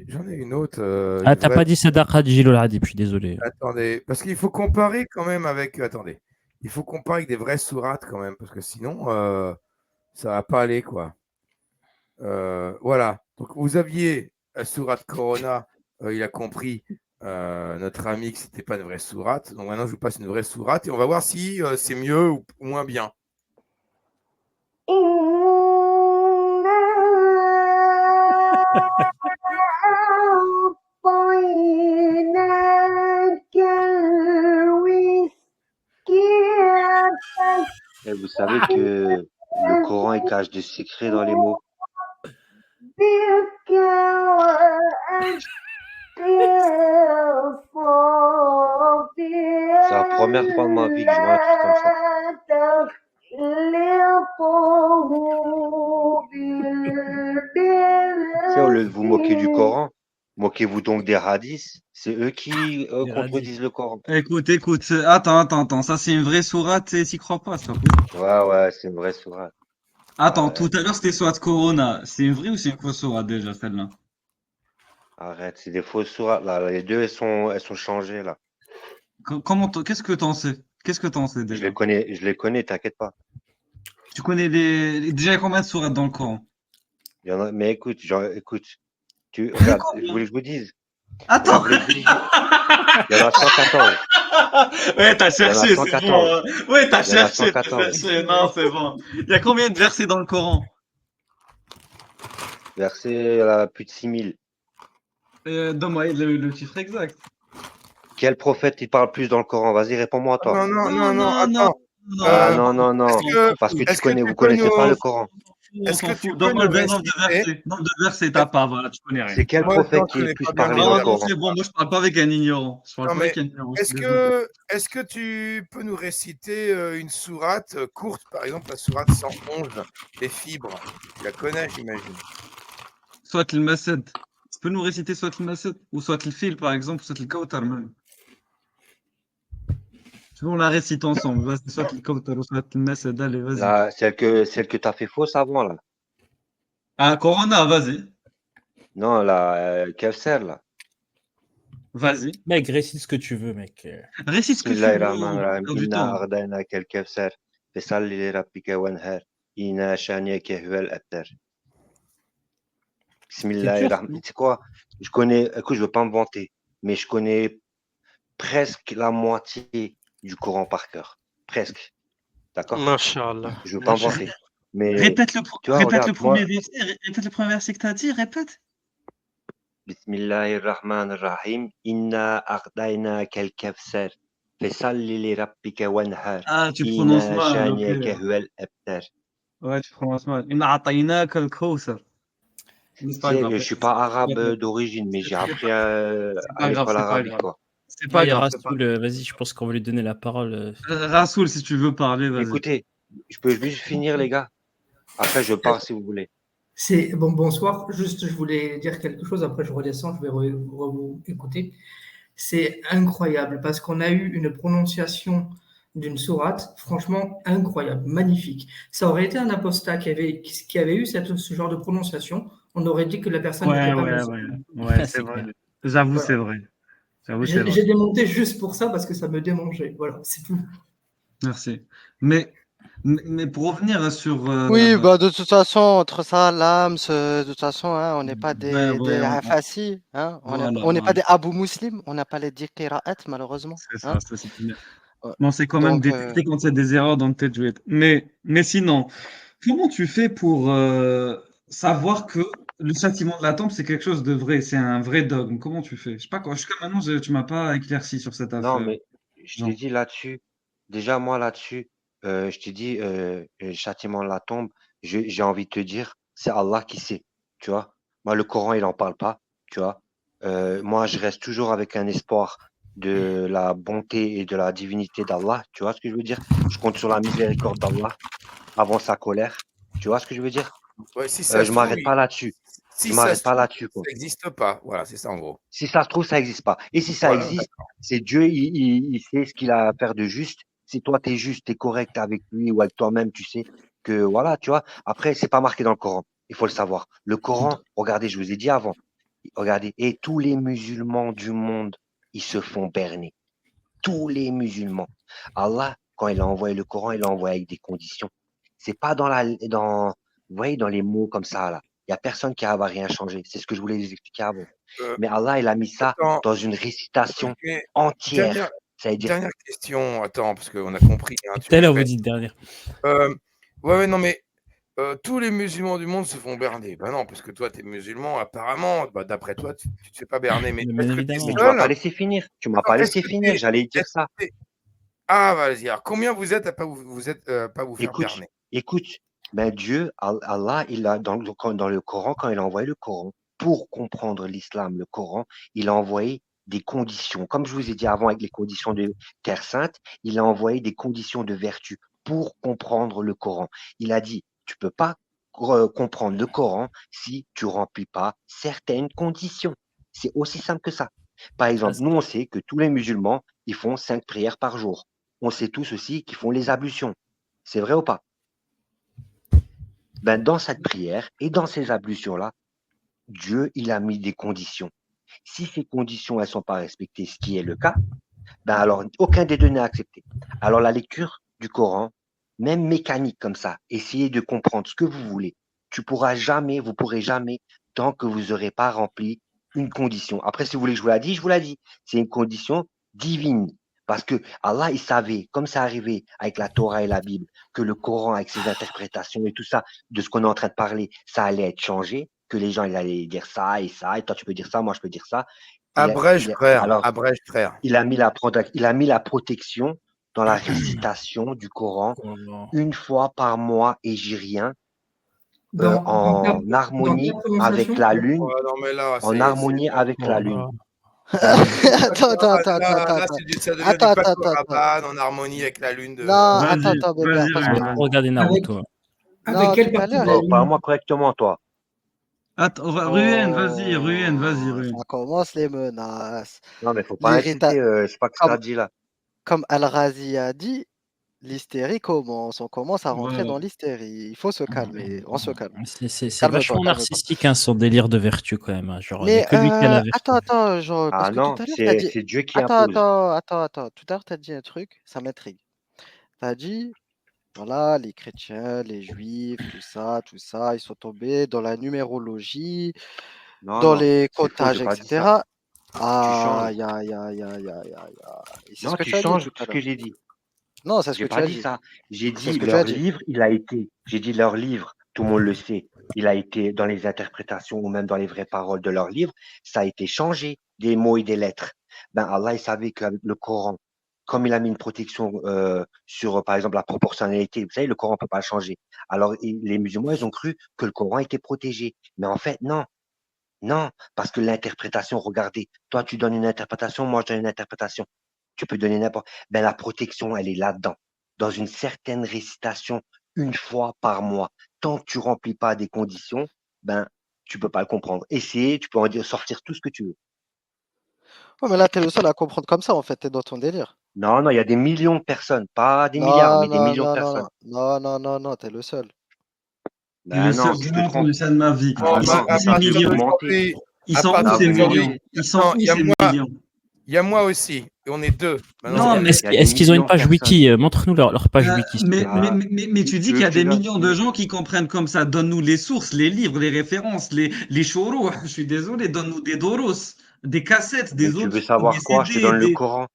une autre. Ah, une t'as vraie- pas dit Sadaqa الجيل العظيم, je suis désolé. Attendez, parce qu'il faut comparer quand même avec. Attendez, il faut comparer avec des vraies sourates quand même, parce que sinon, ça va pas aller, quoi. Voilà. Donc, vous aviez la sourate Corona, il a compris, notre ami, que c'était pas une vraie sourate. Donc, maintenant, je vous passe une vraie sourate et on va voir si c'est mieux ou moins bien. Et vous savez que le Coran, il cache des secrets dans les mots. C'est la première fois de ma vie que je vois un truc comme ça. Tu sais, au lieu de vous moquer du Coran, moquez-vous donc des hadiths. C'est eux qui contredisent le Coran. Écoute, attends, ça c'est une vraie sourate et t'y crois pas, ça. Ouais, c'est une vraie sourate. Attends, Ouais. tout à l'heure c'était sourate Corona. C'est une vraie ou c'est une fausse sourate déjà, celle-là? Arrête, c'est des fausses sourates là. Les deux, elles sont changées là. Qu'est-ce que t'en sais? Qu'est-ce que t'en sais Je déjà? les connais, t'inquiète pas. Tu connais déjà combien de sourates dans le Coran? Il y en a, mais écoute, écoute, regarde, je voulais que je vous dise. Attends! Regarde, il y en a 114. Ouais, t'as Il y en a cherché, c'est 114. bon. Ouais, t'as Il y en a cherché, 114. Non, c'est bon. Il y a combien de versets dans le Coran? Versé à plus de 6000. Donne-moi le chiffre exact. Quel prophète il parle plus dans le Coran? Vas-y, réponds-moi, toi. Non, attends. Ah non. est-ce Parce que est-ce que tu vous peux connaissez pas nous- le Coran. Est-ce On que s'en tu fout. peux Donne-moi nous le nombre de réciter versets. Nombre de versets, t'as pas, voilà, tu connais rien. C'est quel Moi, prophète non, qui je est le connais plus pas bien parlé le dans le Non, Coran? c'est bon, moi je parle pas avec un ignorant. Je parle Non, pas mais avec un ignorant. je Est-ce suis désolé. est-ce que tu peux nous réciter une sourate courte, par exemple la sourate 111, les fibres? Tu la connais, j'imagine. Soit le Masad. peux nous réciter soit le Masad ou soit le Fil, par exemple, ou soit le Kautar même. Tu veux, on la récite ensemble. Vas-y, soit le Kautar ou soit le Masad. Allez, vas-y. Là, celle que tu as fait fausse avant, là. Ah, Corona, vas-y. Non, la Kevser, là. Vas-y. Mec, récite ce que tu veux, mec. Récite ce que tu veux. Bismillahirrahmanirrahim. Perds du Inna temps. ardayna kal Kevser. Fasalli li rabbika wanhar. Inna shaniaka huwal abtar. C'est dur, Bismillahirrahmanirrahim. Tu sais quoi? Écoute, je veux pas me vanter, mais je connais presque la moitié du Coran par cœur. Presque. D'accord? Masha'Allah. Je veux pas me Masha'Allah. vanter. Mais Répète tu vois, répète regarde, le premier verset. Répète le premier verset que tu as dit. Répète. Bismillahirrahmanirrahim. Inna ardayna kal Kevser. Fasalli li rabbika wanhar. Ah, tu prononces Inna mal. shaniaka Ok. huwal abtar. Ouais, tu prononces mal. Inna a'taynaka al-Kawthar. Mais c'est Tu pas sais, grave. je suis pas arabe d'origine, mais j'ai appris à C'est pas grave, l'école c'est pas arabique, grave. quoi. C'est pas Allez, grave. c'est pas Rasoul, vas-y, je pense qu'on va lui donner la parole. Rasoul, si tu veux parler, vas-y. Écoutez, je peux juste finir, les gars. Après, je pars si vous voulez. Bonsoir. Juste, je voulais dire quelque chose. Après, je redescends. Je vais vous écouter. C'est incroyable parce qu'on a eu une prononciation d'une sourate, franchement incroyable, magnifique. Ça aurait été un apostat qui avait eu ce genre de prononciation, on aurait dit que la personne n'était pas musulmane. Ouais, c'est C'est vrai. clair. J'avoue, Voilà. c'est vrai. J'avoue, c'est vrai. J'ai démonté juste pour ça parce que ça me démangeait. Voilà, c'est tout. Merci. Mais pour revenir sur. Oui, bah de toute façon, entre ça, l'âme, de toute façon, hein, on n'est pas des Hafassi, hein, on n'est pas des Abu Muslim, on n'a pas les 10 qira'at, malheureusement. C'est ça, Hein. ça c'est bien. Ouais. Non, c'est quand même Donc, détecté quand il y a des erreurs dans le tajwid. Mais sinon, comment tu fais pour savoir que le châtiment de la tombe, c'est quelque chose de vrai, c'est un vrai dogme? Comment tu fais? Je sais pas quoi. Jusqu'à maintenant, tu m'as pas éclairci sur cette Non, affaire. mais je Jean. t'ai dit là-dessus, déjà moi là-dessus, je t'ai dit, le châtiment de la tombe, j'ai envie de te dire, c'est Allah qui sait, tu vois. Moi, le Coran, il en parle pas, tu vois. Moi, je reste toujours avec un espoir de la bonté et de la divinité d'Allah, tu vois ce que je veux dire? Je compte sur la miséricorde d'Allah avant sa colère, tu vois ce que je veux dire? Ouais, si ça se Je trouve, m'arrête pas là-dessus. si Je ça m'arrête se pas trouve, là-dessus, quoi. ça n'existe pas. Voilà, c'est ça en gros. Si ça se trouve, ça n'existe pas. Et si ça Voilà, existe, c'est Dieu, il sait ce qu'il a à faire de juste. Si toi, tu es juste, tu es correct avec lui ou avec toi-même, tu sais que voilà, tu vois. Après, c'est pas marqué dans le Coran. Il faut le savoir. Le Coran, regardez, je vous ai dit avant. Regardez, et tous les musulmans du monde, ils se font berner. Tous les musulmans. Allah, quand il a envoyé le Coran, il l'a envoyé avec des conditions. C'est pas vous voyez, dans les mots comme ça, là. Il y a personne qui va rien changer. C'est ce que je voulais vous expliquer avant. Mais Allah, il a mis ça Attends, dans une récitation ok, entière. dernière, Ça veut dire, dernière question. Attends, parce qu'on a compris. Hein, tu Tout à l'heure, vous répètes. dites dernière. Ouais, non, mais tous les musulmans du monde se font berner. Ben non, parce que toi, tu es musulman, apparemment. Bah, d'après toi, tu te fais pas berner. Mais Bien est-ce que tu es évidemment. mais tu m'as pas seul? laissé finir. Tu m'as Non, pas est-ce laissé que finir. t'es- J'allais dire est-ce ça. que t'es- Ah, vas-y. Alors, combien vous êtes à pas vous êtes pas vous faire Écoute, berner? écoute, ben Dieu, Allah, il a dans le Coran, quand il a envoyé le Coran, pour comprendre l'islam, le Coran, il a envoyé des conditions. Comme je vous ai dit avant avec les conditions de Terre Sainte, il a envoyé des conditions de vertu pour comprendre le Coran. Il a dit, tu peux pas comprendre le Coran si tu remplis pas certaines conditions. C'est aussi simple que ça. Par exemple, nous, on sait que tous les musulmans, ils font 5 prières par jour. On sait tous aussi qu'ils font les ablutions. C'est vrai ou pas? Ben, dans cette prière et dans ces ablutions-là, Dieu, il a mis des conditions. Si ces conditions, elles sont pas respectées, ce qui est le cas, ben alors, aucun des deux n'est accepté. Alors, la lecture du Coran, même mécanique comme ça, essayez de comprendre ce que vous voulez. Vous pourrez jamais, tant que vous n'aurez pas rempli une condition. Après, si vous voulez que je vous la dise, je vous la dis. C'est une condition divine. Parce que Allah, il savait, comme ça arrivé avec la Torah et la Bible, que le Coran, avec ses interprétations et tout ça, de ce qu'on est en train de parler, ça allait être changé, que les gens, ils allaient dire ça, et toi, tu peux dire ça, moi, je peux dire ça. Abrège, frère. Alors, Abrège, frère. il a mis la protection dans la récitation du Coran une fois par mois hégirien, en harmonie avec la lune, Ouais, non, mais là, en c'est- harmonie c'est- avec la lune. Attends, Là, attends. ça devient Attends, du Paco attends. Rabanne en harmonie avec la lune de. Non, Vas-y, attends, bébé. vas-y, Parce Ryan, que, vas-y. Regardez Naruto. non, Avec quelle tout à partie l'heure, de la Oh, lune parle-moi correctement, toi. Attends, Ruhen, vas-y, Ruhen, vas-y, Oh, Ruhen. ça commence les menaces. Non, mais faut pas L'irrita... insulter, je sais pas ce que Comme, t'as dit là. comme Al-Razi a dit, l'hystérie commence. On commence à rentrer Voilà. dans l'hystérie. Il faut se calmer. On se calme. C'est Calme-toi, vachement calme-toi. narcissique, hein, son délire de vertu, quand même, hein. Genre, il n'y a Mais que lui qui a la vertu. attends, genre, parce Ah que tout non, à l'heure, tu as dit. c'est Dieu qui Attends, impose. attends. Tout à l'heure, tu as dit un truc, ça m'intrigue. Tu as dit, voilà, les chrétiens, les juifs, tout ça, ils sont tombés dans la numérologie, Non, dans non, les c'est faux, j'ai comptages, pas dit ça. etc. Tu changes. Aïe, aïe, aïe, aïe, aïe, aïe, aïe. Et c'est ce Non, que tu tu as dit changes tout tout à ce que l'heure. j'ai dit. Non, c'est ce J'ai que tu pas as dit dit. ça. J'ai C'est ce dit que tu as leur dit. livre, j'ai dit leur livre, tout le monde le sait. Il a été dans les interprétations ou même dans les vraies paroles de leur livre, ça a été changé, des mots et des lettres. Ben Allah, il savait qu'avec le Coran, comme il a mis une protection sur, par exemple, la proportionnalité, vous savez, le Coran peut pas le changer. Alors, les musulmans, ils ont cru que le Coran était protégé. Mais en fait, non. Non, parce que l'interprétation, regardez, toi tu donnes une interprétation, moi je donne une interprétation. Tu peux donner n'importe. Ben la protection, elle est là-dedans, dans une certaine récitation, une fois par mois. Tant que tu remplis pas des conditions, ben tu peux pas le comprendre. Essayer, tu peux en dire sortir tout ce que tu veux. Ouais, mais là, t'es le seul à comprendre comme ça, en fait. T'es dans ton délire. Non, non, il y a des millions de personnes, pas des milliards, Non, mais des non, millions de non, non, personnes. non. Non, non, non, non, t'es le seul. Et le Ben seul, non, j'ai tu te jamais trompes. entendu ça de ma vie. Bon, Ah Ils sont non, où à ces partir vous millions? mentez. d'aujourd'hui, Ils à sont où Là, ces partir vous millions? d'aujourd'hui, mentez. Ils sont attends, où ces millions? il y a moi aussi, et on est deux. Maintenant, Non, il y a, mais Il y a des Est-ce qu'ils ont une millions de page personnes. wiki? Montre-nous leur page wiki, s'il te plaît. Ah, mais tu dis tu qu'il veux y que a je te des donne? millions de gens qui comprennent comme ça. Donne-nous les sources, les livres, les références, les chouros. Je suis désolé, donne-nous des doros, des cassettes, Mais des tu veux audios, des savoir quoi? Je te CD, donne le des. Coran.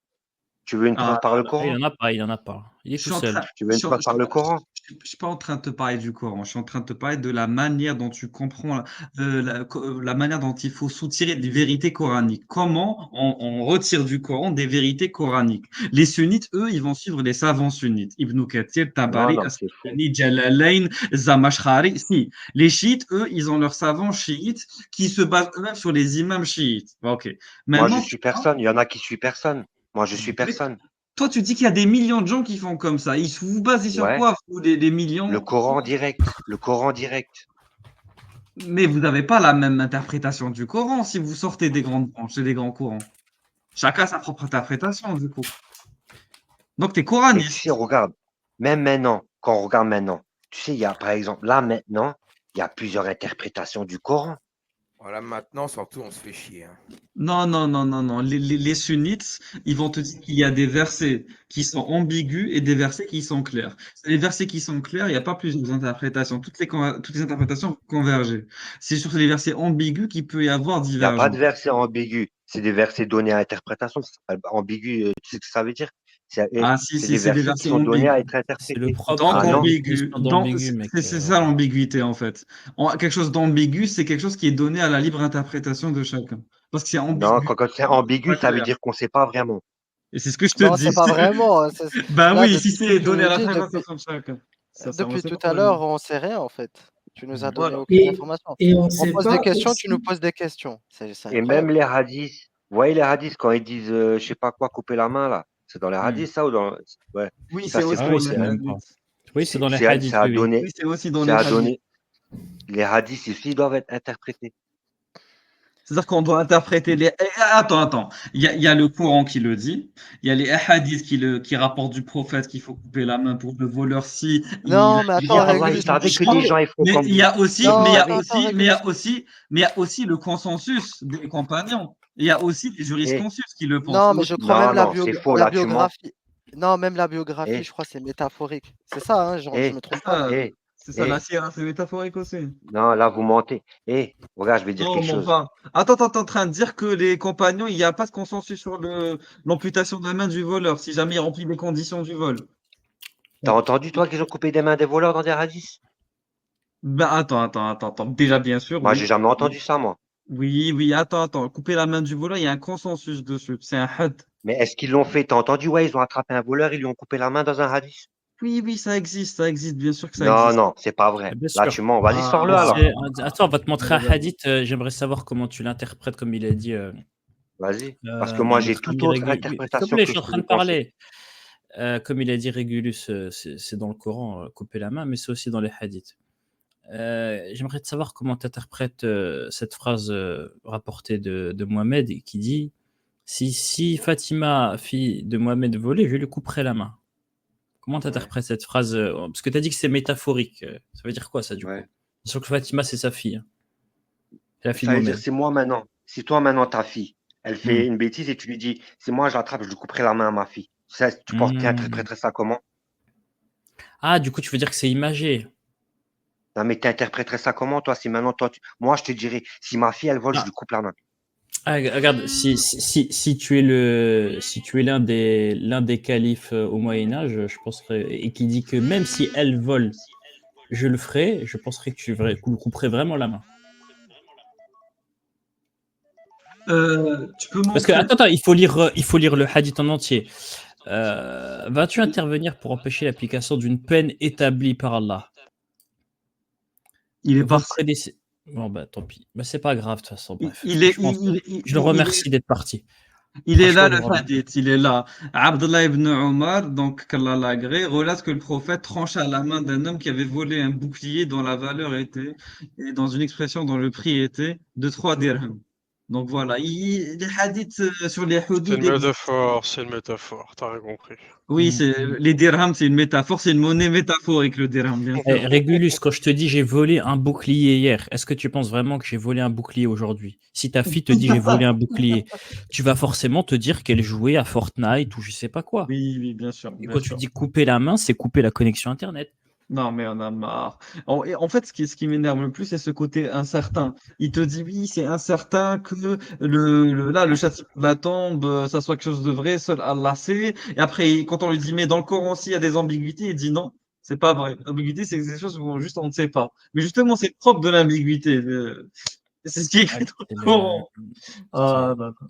Tu veux une Ah, preuve par le Il Coran? en a pas, il en a pas. Il est je tout suis en seul. train, Tu veux une preuve par le Coran? je suis pas en train de te parler du Coran. Je suis en train de te parler de la manière dont tu comprends, la manière dont il faut soutirer des vérités coraniques. Comment on retire du Coran des vérités coraniques? Les sunnites, eux, ils vont suivre les savants sunnites. Ibn Kathir, Non, Tabari, non, c'est faux. Asqalani, Jalalain, Zamashkhari. Si. Les chiites, eux, ils ont leurs savants chiites qui se basent eux-mêmes sur les imams chiites. Ok. Moi, je Maintenant, suis personne. Il y en a qui suivent personne. Moi, je suis mais personne. toi, tu dis qu'il y a des millions de gens qui font comme ça. Ils vous basez sur Ouais. quoi, vous, les Le millions? Coran direct. Le Coran direct. Mais vous n'avez pas la même interprétation du Coran si vous sortez des grandes branches et des grands courants. Chacun a sa propre interprétation, du coup. Donc, tu es Mais tu sais, coraniste. regarde. Même maintenant, quand on regarde maintenant, tu sais, il y a, par exemple, là, maintenant, il y a plusieurs interprétations du Coran. voilà, maintenant, surtout, on se fait chier, hein. Non, non, non, non, non. Les sunnites, ils vont te dire qu'il y a des versets qui sont ambigus et des versets qui sont clairs. Les versets qui sont clairs, il n'y a pas plusieurs interprétations. Toutes les interprétations vont converger. C'est sur les versets ambigus qu'il peut y avoir Il n'y a pas de divergence. versets ambigus. C'est des versets donnés à interprétation. Ça s'appelle ambigu, tu sais ce que ça veut dire? Ah, si, C'est si, des c'est des versets qui versets sont donnés à ambigus. être C'est le interprétés. propre Donc Ah de la non? ambigu. définition d'ambigu, mec. C'est ça l'ambiguïté en fait. Quelque chose d'ambigu, c'est quelque chose qui est donné à la libre interprétation de chacun. Parce que c'est Non, ambigu, quand c'est c'est pas ambigu, ça veut clair. dire qu'on ne sait pas vraiment. Et c'est ce que je te Non, c'est dis. pas vraiment. Ben Là, oui, si depuis ce que c'est tu donné à nous dis, l'interprétation de chacun. Ça, on depuis sait tout pas à vraiment. l'heure, on sait rien, en fait. Tu nous as donné Voilà. aucune information. Et on ne On sait pose des pas questions, tu nous aussi. poses des questions. C'est Et même incroyable. les hadiths, vous voyez les hadiths quand ils disent, je sais pas quoi, couper la main là. C'est dans les hadiths ça ou dans. Ouais, Oui, ça c'est c'est aussi Ah dans oui, faux. les c'est même pas. hadiths. Oui, c'est dans les C'est hadiths, à oui, oui. donner. Oui, c'est aussi dans C'est les à hadiths. donner. Les hadiths aussi doivent être interprétés. C'est-à-dire qu'on doit interpréter les. Attends. Il y a le Coran qui le dit. Il y a les hadiths qui rapportent du prophète qu'il faut couper la main pour le voleur si il a Non, mais Mais attends, grandi Allah, avec il le Régulus, savait que musulman. des gens ils font Mais comme il y vous. a aussi, Il non, savait. Régulus. mais il y a aussi le consensus des compagnons. Il y a aussi les Et jurisconsus qui le pensent. Non, C'est mais je aussi crois ça. même non, non, c'est faux la là, tu mens. biographie. Non, même la biographie, Et je crois, c'est métaphorique. C'est ça, hein, je et me trompe pas. Ça, et c'est ça, la et sierra, c'est métaphorique aussi. non, là vous mentez. Et regarde, je vais dire Non, quelque mais chose. enfin. Attends, t'es en train de dire que les compagnons, il n'y a pas de consensus sur l'amputation de la main du voleur, si jamais il remplit les conditions du vol. T'as entendu toi qu'ils ont coupé des mains des voleurs dans des hadiths? Ben, attends. Déjà, bien sûr, Moi, oui. j'ai jamais entendu ça, moi. Oui, attends. Couper la main du voleur, il y a un consensus dessus. C'est un had. Mais est-ce qu'ils l'ont fait? T'as entendu? Ouais, ils ont attrapé un voleur, ils lui ont coupé la main dans un hadith. Oui, ça existe, bien sûr que ça Non, existe. non, c'est pas vrai. Bien Là, sûr. tu mens. Vas-y, sors-le Mais alors. Attends, on va te montrer un Regarde. hadith. J'aimerais savoir comment tu l'interprètes, comme il a dit Vas-y. Parce que moi, j'ai notre ami toute autre Régulus. S'il te interprétation plaît, je que suis je en peux train vous de conseiller. parler. Comme il a dit Régulus, c'est dans le Coran, couper la main, mais c'est aussi dans les hadiths. J'aimerais te savoir comment tu interprètes cette phrase rapportée de Mohamed qui dit si Fatima, fille de Mohamed, volait, je lui couperais la main. Comment tu Ouais, interprètes cette phrase parce que tu as dit que c'est métaphorique. Ça veut dire quoi, ça, du coup? ouais. Bien sûr que Fatima, c'est sa fille, hein. C'est la fille de Ça veut dire, Mohamed. c'est moi maintenant. Si toi maintenant, ta fille, elle fait Hmm. une bêtise et tu lui dis, c'est moi, j'attrape, je lui couperai la main à ma fille. Ça, tu Hmm. interpréterais ça comment? Ah, du coup, tu veux dire que c'est imagé. Non, mais tu interpréterais ça comment, toi, si maintenant, moi, je te dirais, si ma fille, elle vole, je Ah, lui coupe la main. regarde, si tu es l'un des califes au Moyen Âge, je penserais, et qui dit que même si elle vole, je le ferai, je penserais que tu lui couperais vraiment la main. Tu peux Parce que, montrer. attends, il faut lire le hadith en entier. Vas-tu intervenir pour empêcher l'application d'une peine établie par Allah? Il est Vos parti. prédécesseurs. Bon, bah tant pis. Bah, c'est pas grave, de toute façon, bref. Il est, Franchement, je le remercie d'être parti. il est là, Franchement, je le le remercie. hadith, il est là. Abdullah ibn Omar, donc qu'Allah l'agrée, relate que le prophète trancha la main d'un homme qui avait volé un bouclier dont la valeur était, et dans une expression dont le prix était, de 3 dirhams. Donc voilà, les hadiths sur les C'est hudud une existent. métaphore, t'as rien compris. Oui, les dirhams, c'est une métaphore, c'est une monnaie métaphorique, le dirham, bien sûr. Régulus, quand je te dis j'ai volé un bouclier hier, est-ce que tu penses vraiment que j'ai volé un bouclier aujourd'hui? Si ta fille te dit j'ai volé un bouclier, tu vas forcément te dire qu'elle jouait à Fortnite ou je sais pas quoi. Oui, oui, bien sûr, Et bien quand tu sûr. dis couper la main, c'est couper la connexion Internet. Non, mais on a marre. En fait, ce qui m'énerve le plus, c'est ce côté incertain. Il te dit, oui, c'est incertain que le châtiment de la tombe, ça soit quelque chose de vrai, seul Allah sait. Et après, quand on lui dit, mais dans le Coran aussi, il y a des ambiguïtés, il dit non, c'est pas vrai. L'ambiguïté, c'est des choses où juste on ne sait pas. Mais justement, c'est propre de l'ambiguïté. C'est ce qui est écrit dans le Coran. Ah, C'est d'accord.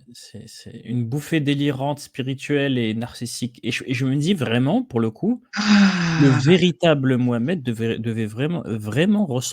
c'est une bouffée délirante, spirituelle et narcissique. Et je me dis vraiment, pour le coup, le véritable Mohamed devait vraiment ressembler